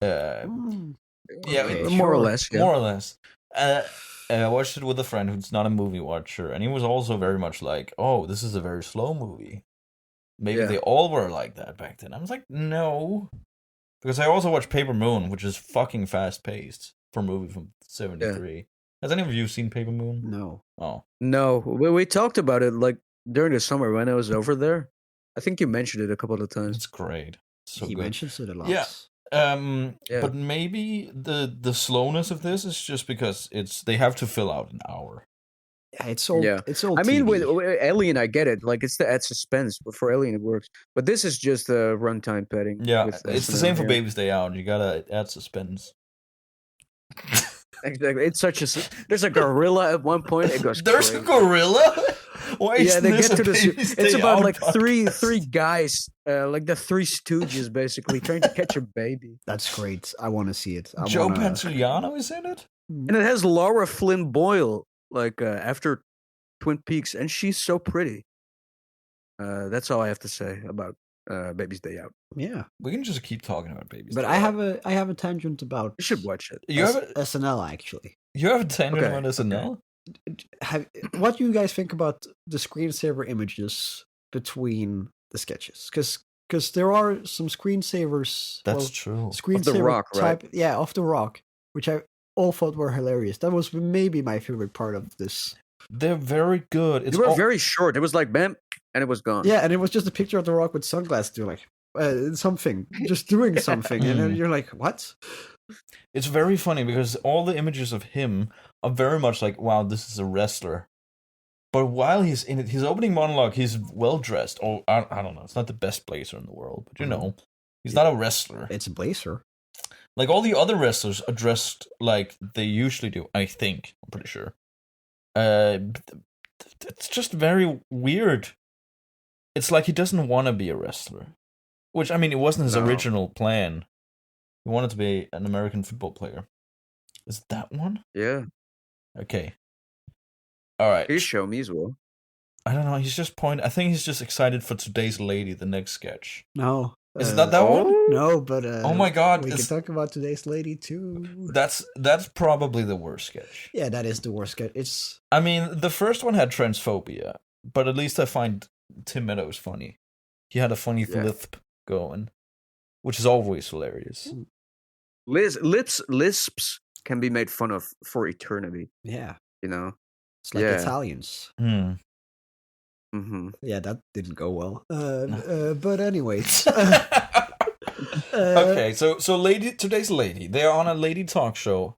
More or less. Yeah. More or less. I watched it with a friend who's not a movie watcher, and he was also very much like, "Oh, this is a very slow movie." Maybe they all were like that back then. I was like, no, because I also watched Paper Moon, which is fucking fast paced for a movie from '73. Yeah. Has any of you seen Paper Moon? No. Oh. No. We talked about it like during the summer when I was over there. I think you mentioned it a couple of times. It's great. He mentions it a lot. Yeah. But maybe the slowness of this is just because they have to fill out an hour. Yeah, it's old. It's old. I mean, with Alien, I get it. Like, it's to add suspense, but for Alien, it works. But this is just a runtime padding. Yeah, it's the same for Baby's Day Out. You gotta add suspense. Exactly. It's such a. There's a gorilla at one point. It goes. There's a gorilla. Why is they this get to the. It's about like podcast? three guys, like the Three Stooges, basically trying to catch a baby. That's great. I want to see it. Joe Pantoliano is in it, and it has Laura Flynn Boyle, like after Twin Peaks, and she's so pretty. That's all I have to say about Baby's Day Out. Yeah, We can just keep talking about Babies. but Day I Out. have a tangent about. You should watch it. You have a, SNL actually. you have a tangent Okay, about SNL? What do you guys think about the screensaver images between the sketches? Because there are some screensavers. That's true. Screensaver Rock, right? type, yeah, of The Rock, which I all thought were hilarious. That was maybe my favorite part of this. They're very good. They were very short. It was like bam, and it was gone. Yeah, and it was just a picture of The Rock with sunglasses doing like something, just doing something, and then you're like, what? It's very funny because all the images of him are very much like, wow, this is a wrestler. But while he's in it, his opening monologue, he's well dressed. Oh, I don't know. It's not the best blazer in the world, but he's not a wrestler. It's a blazer. Like all the other wrestlers are dressed like they usually do. I think. I'm pretty sure. It's just very weird. It's like he doesn't want to be a wrestler, which I mean, it wasn't his original plan. He wanted to be an American football player. Is that one? Yeah. Okay. All right. Please show me as well. I don't know. He's just I think he's just excited for Today's Lady, the next sketch. No. Is it not that one? No, but oh my god, we can talk about Today's Lady too. That's probably the worst sketch. Yeah, that is the worst sketch. I mean, the first one had transphobia, but at least I find Tim Meadows funny. He had a funny lisp going, which is always hilarious. Lisps can be made fun of for eternity. Yeah, you know, it's like Italians. Mm-hmm. Yeah, that didn't go well. But anyways. Okay, so Today's Lady. They are on a lady talk show.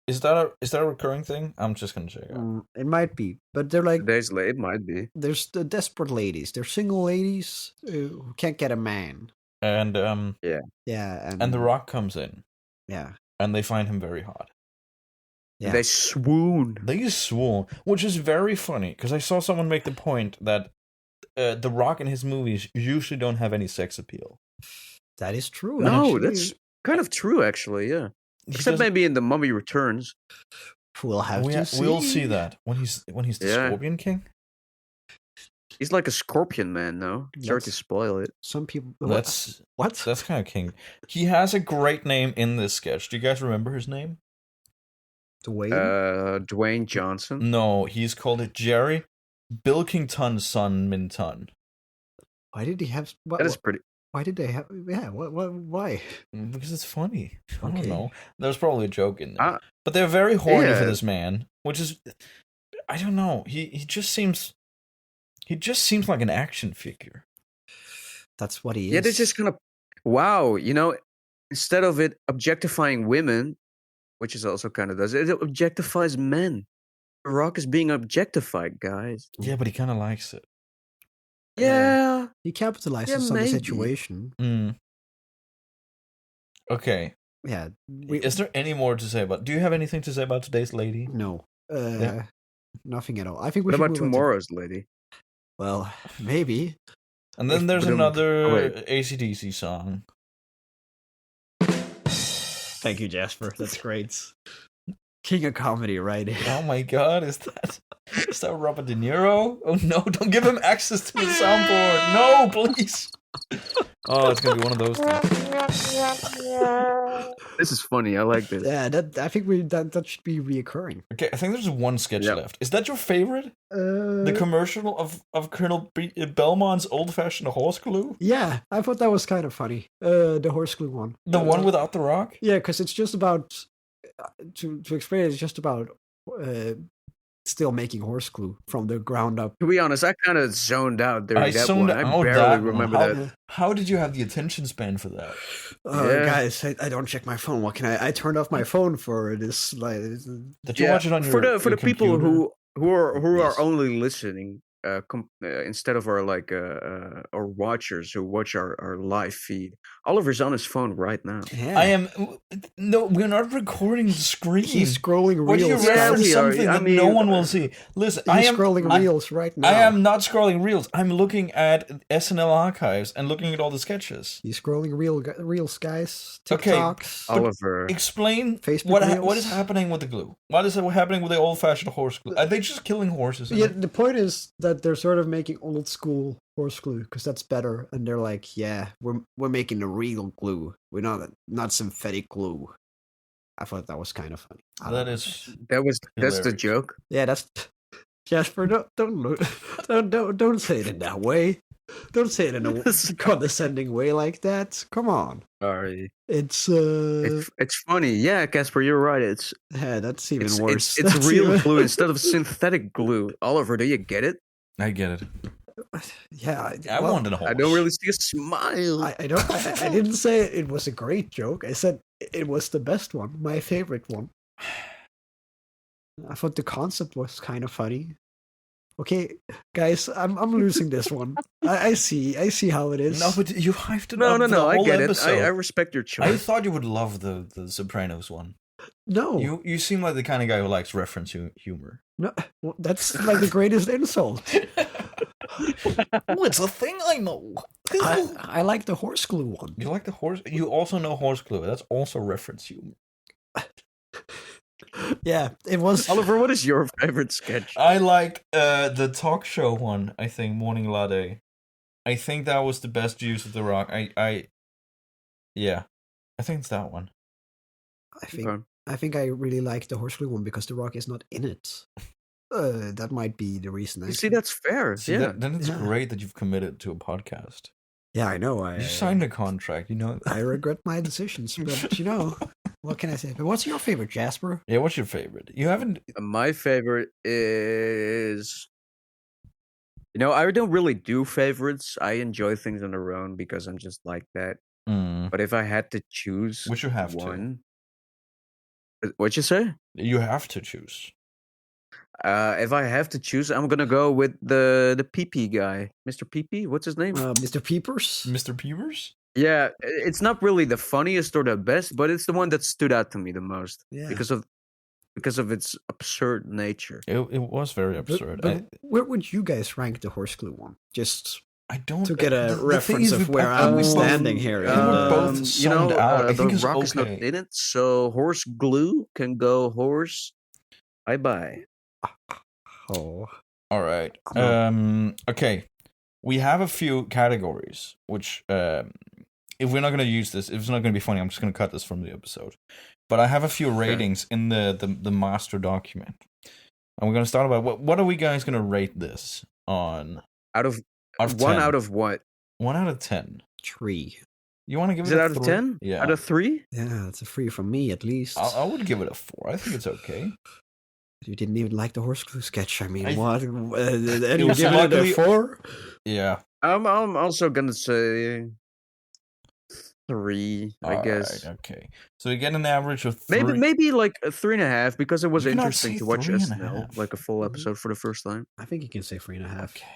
Is that a recurring thing? I'm just gonna check it. It might be, but they're like Today's Lady. It might be. There's the desperate ladies. They're single ladies who can't get a man. And and The Rock comes in. Yeah, and they find him very hot. Yeah. They swoon, which is very funny because I saw someone make the point that The Rock in his movies usually don't have any sex appeal. That is true. No, actually. That's kind of true, actually. Yeah, except maybe in The Mummy Returns. We'll have to see. We'll see that when he's the Scorpion King. He's like a scorpion man, though. Sorry to spoil it. Some people. That's kind of king. He has a great name in this sketch. Do you guys remember his name? Dwayne Johnson. No, he's called it Jerry Bilkington's son Minton. Why did he have? That is pretty. Why did they have? Yeah, why? Because it's funny. I don't know. There's probably a joke in there, but they're very horny for this man, which is, I don't know. He just seems like an action figure. That's what he is. Yeah, they're just kind of wow. You know, instead of it objectifying women, which is also kind of does it objectifies men. The Rock is being objectified, guys. Yeah, but he kind of likes it. Yeah, he capitalizes on the situation. Okay. Yeah. Is there any more to say about? Do you have anything to say about Today's Lady? No. Nothing at all. I think we what should about Tomorrow's Lady? Well, maybe. And then there's another AC/DC song. Thank you, Jasper. That's great. King of comedy, right? Oh my god, is that Robert De Niro? Oh no, don't give him access to the soundboard. No, please. Oh, it's gonna be one of those things. This is funny. I like this. Yeah, I think that should be reoccurring. Okay, I think there's one sketch left. Is that your favorite? The commercial of Colonel Belmont's old-fashioned horse glue? Yeah, I thought that was kind of funny. The horse glue one. The one without The Rock? Yeah, because it's just about to explain it, it's just about still making horse glue from the ground up. To be honest, I kind of zoned out during that one. I barely remember that. How did you have the attention span for that? Guys, I don't check my phone. What can I turned off my phone for this. Did you watch it on your for the people computer? who are only listening instead of our watchers who watch our live feed. Oliver's on his phone right now. Yeah. I am. No, we're not recording the screen. He's scrolling reels. What do you reference something that no one will see? Listen, I am scrolling reels right now. I am not scrolling reels. I'm looking at SNL archives and looking at all the sketches. He's scrolling reels, guys. Okay, TikToks. Oliver, explain Facebook what is happening with the glue. What is happening with the old-fashioned horse glue? Are they just killing horses? Yeah, the point is that that they're sort of making old school horse glue because that's better, and they're like, yeah, we're making the real glue. We're not synthetic glue. I thought that was kind of funny. That's the joke. Yeah, that's Jasper. Don't say it in that way. Don't say it in a condescending way like that. Come on. Sorry. It's funny. Yeah, Casper, you're right. That's even worse. It's real glue instead of synthetic glue. Oliver, do you get it? I get it. Yeah, I wanted a horse. I don't really see a smile. I don't. I didn't say it was a great joke. I said it was the best one, my favorite one. I thought the concept was kind of funny. Okay, guys, I'm losing this one. I see how it is. No, but you hyped it no, up. No, I get episode. it. I respect your choice. I thought you would love the Sopranos one. No, you seem like the kind of guy who likes reference humor. No, well, that's like the greatest insult. It's a thing I know. I like the horse glue one. You like the horse? You also know horse glue. That's also reference humor. Yeah, it was. Oliver, what is your favorite sketch? I like the talk show one. I think Morning Latte. I think that was the best use of The Rock. I think it's that one. I think I really like the horse glue one because The Rock is not in it. That might be the reason. You see, that's fair. Then it's great that you've committed to a podcast. Yeah, I know. You signed a contract. You know. I regret my decisions, but you know, what can I say? But what's your favorite, Jasper? Yeah, what's your favorite? You haven't. My favorite is. I don't really do favorites. I enjoy things on their own because I'm just like that. But if I had to choose, which you have one, what'd you say? You have to choose. If I have to choose, I'm gonna go with the PP guy, Mr. PP. What's his name? Mr. Peepers. Mr. Peepers. Yeah, it's not really the funniest or the best, but it's the one that stood out to me the most because of its absurd nature. It was very absurd. But where would you guys rank the horse glue one? Just I don't to get a reference of where I'm standing here. Both out. I think The Rock is not in it, so horse glue can go horse. Bye. Oh. All right. Okay. We have a few categories, which, if we're not going to use this, if it's not going to be funny, I'm just going to cut this from the episode. But I have a few ratings in the master document. And we're going to start about, what are we guys going to rate this on? Out of 1 out of what? 1 out of 10. 3. You want to give it a 3? Out of 10? Yeah. Out of 3? Yeah, it's a 3 from me, at least. I would give it a 4. I think it's okay. You didn't even like the horse glue sketch. I mean, what? And you give it a 4? Yeah. I'm also gonna say 3. I guess. Right, okay. So you get an average of 3. Maybe like a 3.5 because it was interesting to watch 3.5. SNL, like a full episode for the first time. I think you can say 3.5. Okay.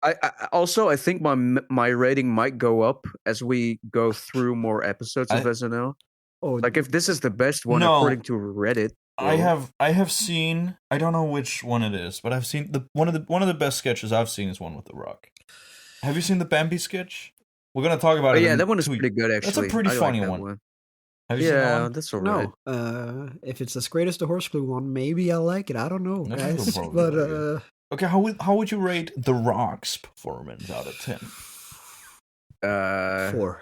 I think my rating might go up as we go through more episodes of SNL. Oh, like if this is the best one according to Reddit. I have seen, I don't know which one it is, but I've seen one of the best sketches I've seen is one with The Rock. Have you seen the Bambi sketch? We're gonna talk about it. Yeah, that one is pretty good actually. That's a pretty funny like one. Have you seen that one? That's alright. No, if it's as great as the horse glue one, maybe I'll like it. I don't know, guys. But okay, how would you rate The Rock's performance out of 10? 4.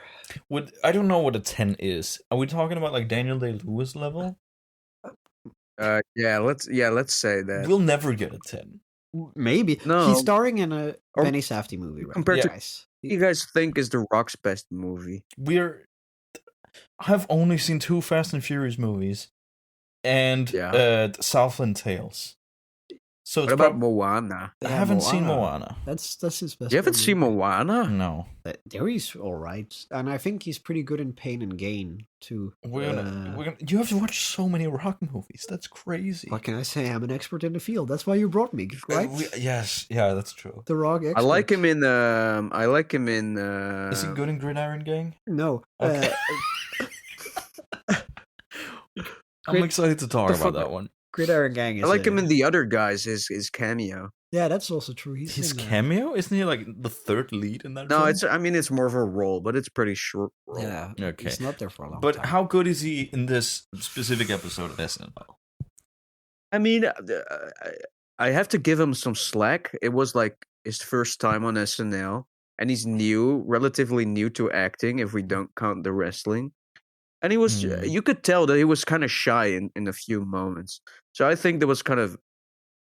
I don't know what a 10 is. Are we talking about like Daniel Day-Lewis level? Let's say that. We'll never get a 10. Maybe. No. He's starring in a Benny Safdie movie, right? Compared to guys. you guys think is The Rock's best movie? I've only seen 2 Fast and Furious movies and Southland Tales. So what about Moana? I haven't seen Moana. That's his best. You haven't seen Moana? No. There he's all right, and I think he's pretty good in Pain and Gain too. You have to watch so many Rock movies. That's crazy. What can I say? I'm an expert in the field. That's why you brought me, right? Yes, yeah, that's true. The Rock expert. I like him in. Is he good in Gridiron Gang? No. Okay. I'm excited to talk about that one. Gridiron Gang is. I like him in The Other Guys. His cameo. Yeah, that's also true. His cameo? Isn't he like the third lead in that? No, film? it's more of a role, but it's pretty short role. Yeah. Okay. He's not there for a long time. But how good is he in this specific episode of SNL? I mean, I have to give him some slack. It was like his first time on SNL, and he's relatively new to acting if we don't count the wrestling. And he was, you could tell that he was kind of shy in a few moments. So I think there was kind of.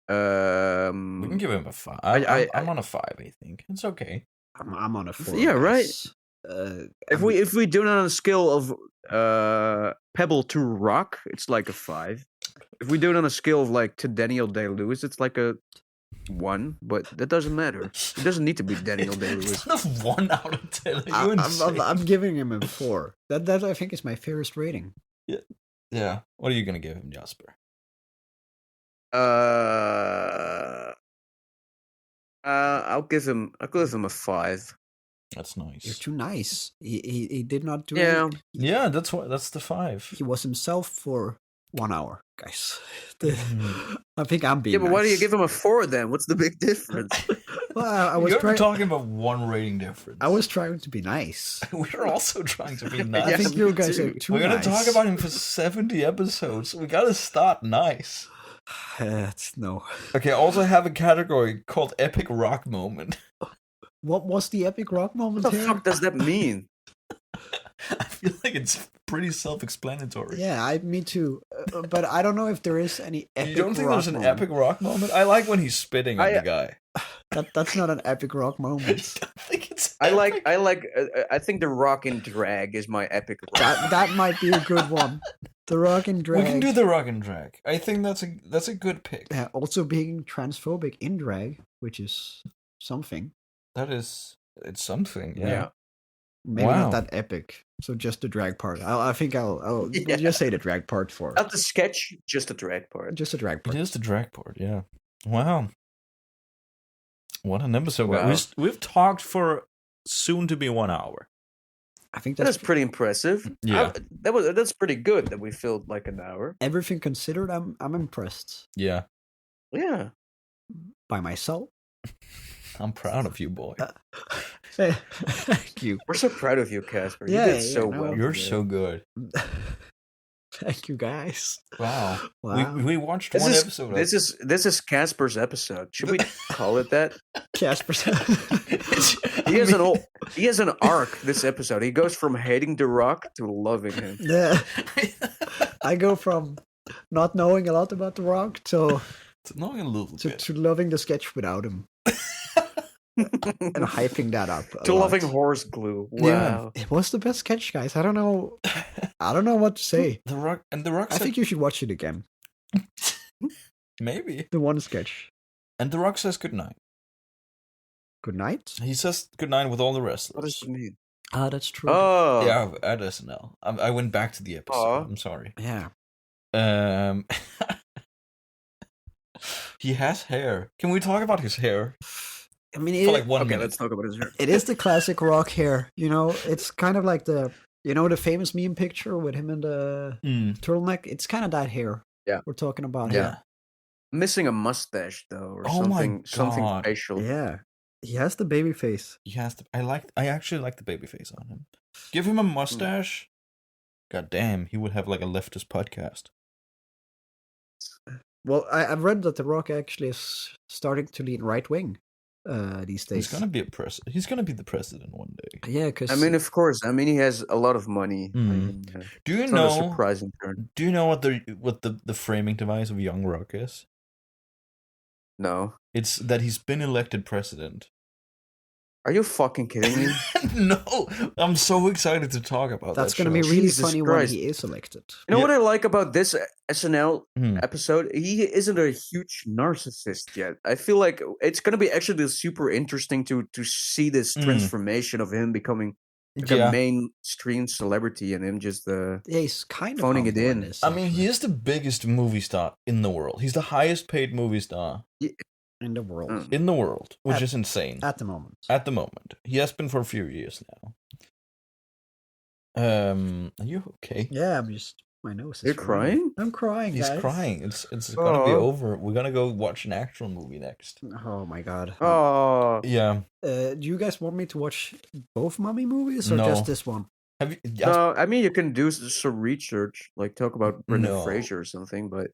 We can give him a 5. I'm on a 5. I think it's okay. I'm on a 4. Yeah, right. If we do it on a scale of Pebble to Rock, it's like a 5. If we do it on a scale of like to Daniel Day-Lewis, it's like a 1. But that doesn't matter. It doesn't need to be Daniel Day-Lewis. It's not a 1 out of 10. I'm giving him a 4. That I think is my fairest rating. Yeah. What are you gonna give him, Jasper? I'll give him a 5. That's nice. You're too nice. He did not do it. Yeah, that's the 5. He was himself for 1 hour, guys. I think I'm being. Yeah, but why do you give him a 4 then? What's the big difference? Well, You're talking about 1 rating difference. I was trying to be nice. We're also trying to be nice. I think you guys are too nice. We're gonna talk about him for 70 episodes. We gotta start nice. No. Okay, I also have a category called Epic Rock Moment. What was the epic rock moment? What the fuck does that mean? I feel like it's pretty self-explanatory. Yeah, me too. But I don't know if there is any epic. You don't think there's an epic rock moment? I like when he's spitting on the guy. That's not an epic rock moment. I think it's. I think the Rock and Drag is my epic rock. That might be a good one. The Rock and Drag. We can do the Rock and Drag. I think that's a good pick. Yeah, also being transphobic in drag, which is something. It's something. Yeah. Maybe not that epic. So just the drag part. I think I'll just say the drag part for it. Not the sketch, just the drag part. Just the drag part. It is the drag part. Yeah. Wow. What an episode! Wow. We've talked for soon to be 1 hour. I think that's pretty impressive. Yeah, that's pretty good that we filled like an hour. Everything considered, I'm impressed. Yeah. Yeah. By myself. I'm proud of you, boy. Thank you. We're so proud of you, Casper. You did so well. You're so good. Thank you, guys. Wow. We watched one episode. This is Casper's episode. Should we call it that? Casper's. He has an arc this episode. He goes from hating The Rock to loving him. Yeah. I go from not knowing a lot about The Rock to knowing a little bit. To loving the sketch without him. And hyping that up to loving horse glue. Wow. Yeah, it was the best sketch, guys. I don't know what to say. The Rock. I think you should watch it again. Maybe the one sketch. And The Rock says goodnight. Good night. He says goodnight with all the wrestlers. What does it mean? Ah, that's true. Oh, yeah, at SNL. I went back to the episode. I'm sorry. Yeah. He has hair. Can we talk about his hair? I mean, for like 1 minute. Let's talk about his hair. It is the classic Rock hair. You know, it's kind of like the famous meme picture with him in the turtleneck. It's kind of that hair. Yeah, we're talking about. Yeah, missing a mustache though, or something facial. Yeah, he has the baby face. He has the. I actually like the baby face on him. Give him a mustache. God damn, he would have like a leftist podcast. Well, I've read that The Rock actually is starting to lean right wing these days. He's gonna be He's gonna be the president one day. Yeah, because of course. He has a lot of money. Do you know? A surprising turn. Do you know what the framing device of Young Rock is? No. It's that he's been elected president. Are you fucking kidding me? No, I'm so excited to talk about that. That's going to be really funny when he is elected. You know what I like about this SNL episode? He isn't a huge narcissist yet. I feel like it's going to be actually super interesting to see this transformation of him becoming a mainstream celebrity and him just he's kind of phoning it in. I mean, he is the biggest movie star in the world. He's the highest paid movie star. In the world. In the world, which is insane. At the moment. At the moment. He has been for a few years now. Are you okay? Yeah, I'm just... My nose is... You're crying? I'm crying, He's guys. crying. It's gonna be over. We're gonna go watch an actual movie next. Oh my god. Oh. Yeah. Do you guys want me to watch both Mummy movies or just this one? Have you... No, I mean, you can do some research, like talk about Brendan Fraser or something, but...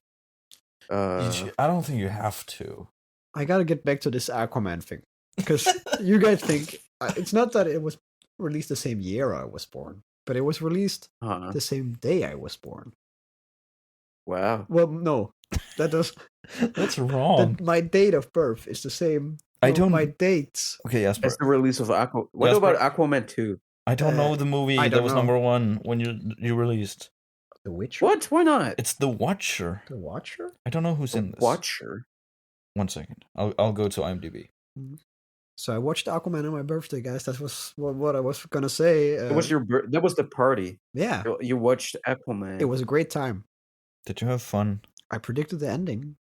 I don't think you have to. I gotta get back to this Aquaman thing. Because you guys think it's not that it was released the same year I was born, but it was released the same day I was born. Wow. Well, no, that does. That's wrong. My date of birth is the same. I don't. My dates. Okay, Jasper. That's the release of Aquaman. What about Aquaman 2? I don't know the movie that was number 1 when you released. The Witcher? What? Why not? It's The Watcher. The Watcher? I don't know who's in this. Watcher. 1 second. I'll go to IMDb. So I watched Aquaman on my birthday, guys. That was what I was gonna say. That was that was the party. Yeah. You watched Aquaman. It was a great time. Did you have fun? I predicted the ending,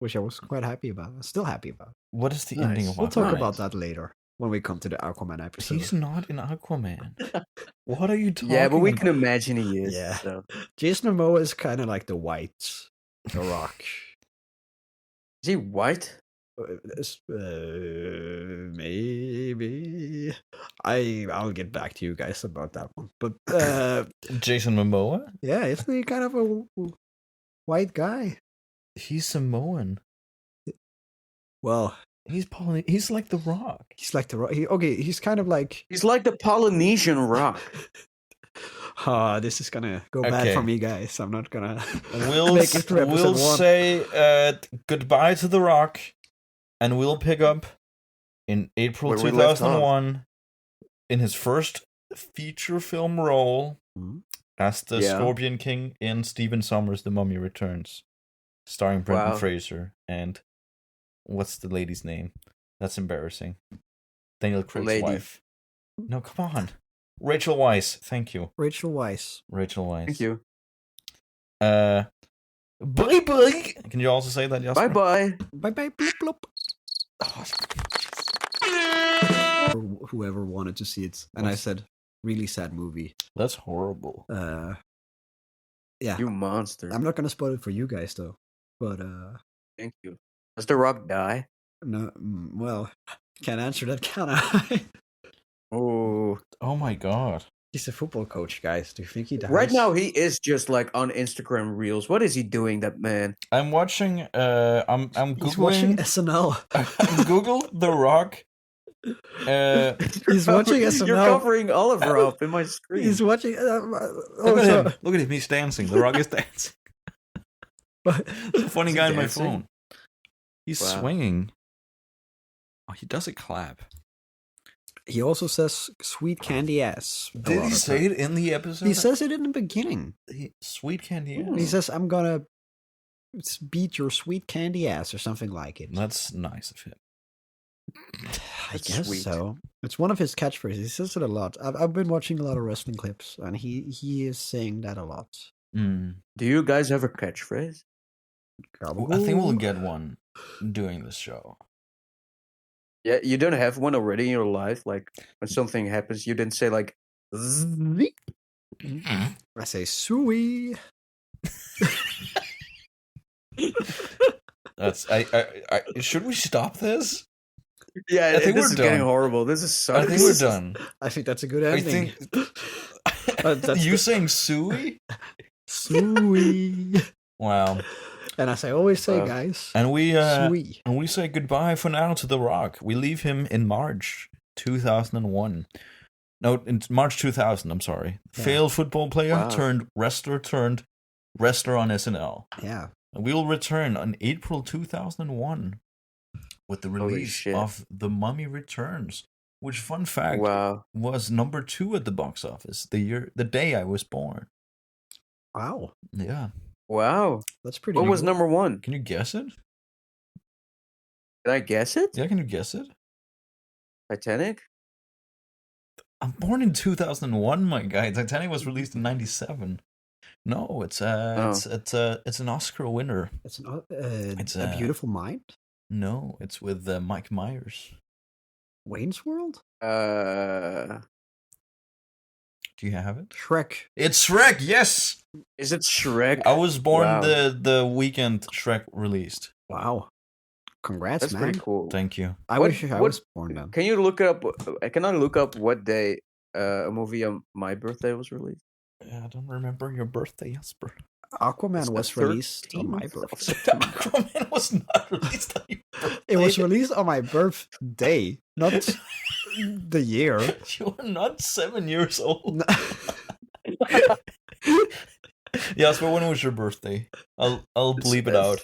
which I was quite happy about. I'm still happy about. What is the ending of Aquaman? We'll talk about that later when we come to the Aquaman episode. He's not in Aquaman. What are you talking about? Yeah, but we can imagine he is. Yeah. So. Jason Momoa is kind of like the white The Rock. Is he white? Maybe. I'll get back to you guys about that one. But Jason Momoa? Yeah, isn't he kind of a white guy? He's Samoan. Well, he's like The Rock. He's like The Rock. He's kind of like... He's like the Polynesian Rock. This is gonna go bad for me, guys. I'm not gonna make it through episode 1. We'll say goodbye to The Rock, and we'll pick up in April 2001 in his first feature film role as the Scorpion King in Stephen Sommers' The Mummy Returns, starring Brendan Fraser and what's the lady's name? That's embarrassing. Daniel Craig's wife. No, come on. Rachel Weisz, thank you. Rachel Weisz. Thank you. Bye bye. Can you also say that, Jasper? Bye bye. Bye bye. Bloop bloop. Whoever wanted to see it, and I said, really sad movie. That's horrible. Yeah. You monster. I'm not gonna spoil it for you guys though. But thank you. Does The Rock die? No. Well, can't answer that, can I? Oh my god. He's a football coach, guys. Do you think he dies? Right now, he is just like on Instagram Reels. What is he doing, that man? I'm watching. I'm Googling. He's watching SNL. Google The Rock. He's watching SNL. You're covering Oliver up in my screen. He's watching. Look at him. Look at him. He's dancing. The Rock is dancing. The funny guy on my phone. He's swinging. Oh, he does a clap. He also says "sweet candy ass." Did he say it in the episode? He says it in the beginning. Sweet candy ass. He says, "I'm gonna beat your sweet candy ass" or something like it. That's nice of him. I guess so. It's one of his catchphrases. He says it a lot. I've been watching a lot of wrestling clips, and he is saying that a lot. Mm. Do you guys have a catchphrase? I think we'll get one doing this show. Yeah, you don't have one already in your life? Like, when something happens, you didn't say, like... I say, "Suey." That's... I should we stop this? Yeah, I think this is getting horrible. This is so... I think we're done. I think that's a good ending. I think... you saying "Suey"? Suey. Wow. And as I always say, guys, and we say goodbye for now to The Rock. We leave him in March 2001. No, in March 2000. I'm sorry. Yeah. Failed football player turned wrestler on SNL. Yeah. And we'll return on April 2001 with the release of The Mummy Returns, which, fun fact, was number 2 at the box office the day I was born. Wow. Yeah. Wow. That's pretty What was number 1? Can you guess it? Can I guess it? Yeah, can you guess it? Titanic? I'm born in 2001, my guy. Titanic was released in 97. No, it's an Oscar winner. It's A Beautiful Mind? No, it's with Mike Myers. Wayne's World? Do you have it? Shrek. It's Shrek, yes! Is it Shrek? I was born the weekend Shrek released. Wow. Congrats, That's man. pretty cool. Thank you. I wish I was born then. Can you look up... Can I look up what day a movie on my birthday was released? I don't remember your birthday, Jasper. Aquaman was released on my birthday. Aquaman was not released on your birthday. It was released on my birthday, not the year. You are not 7 years old. Jasper, when was your birthday? I'll bleep it out.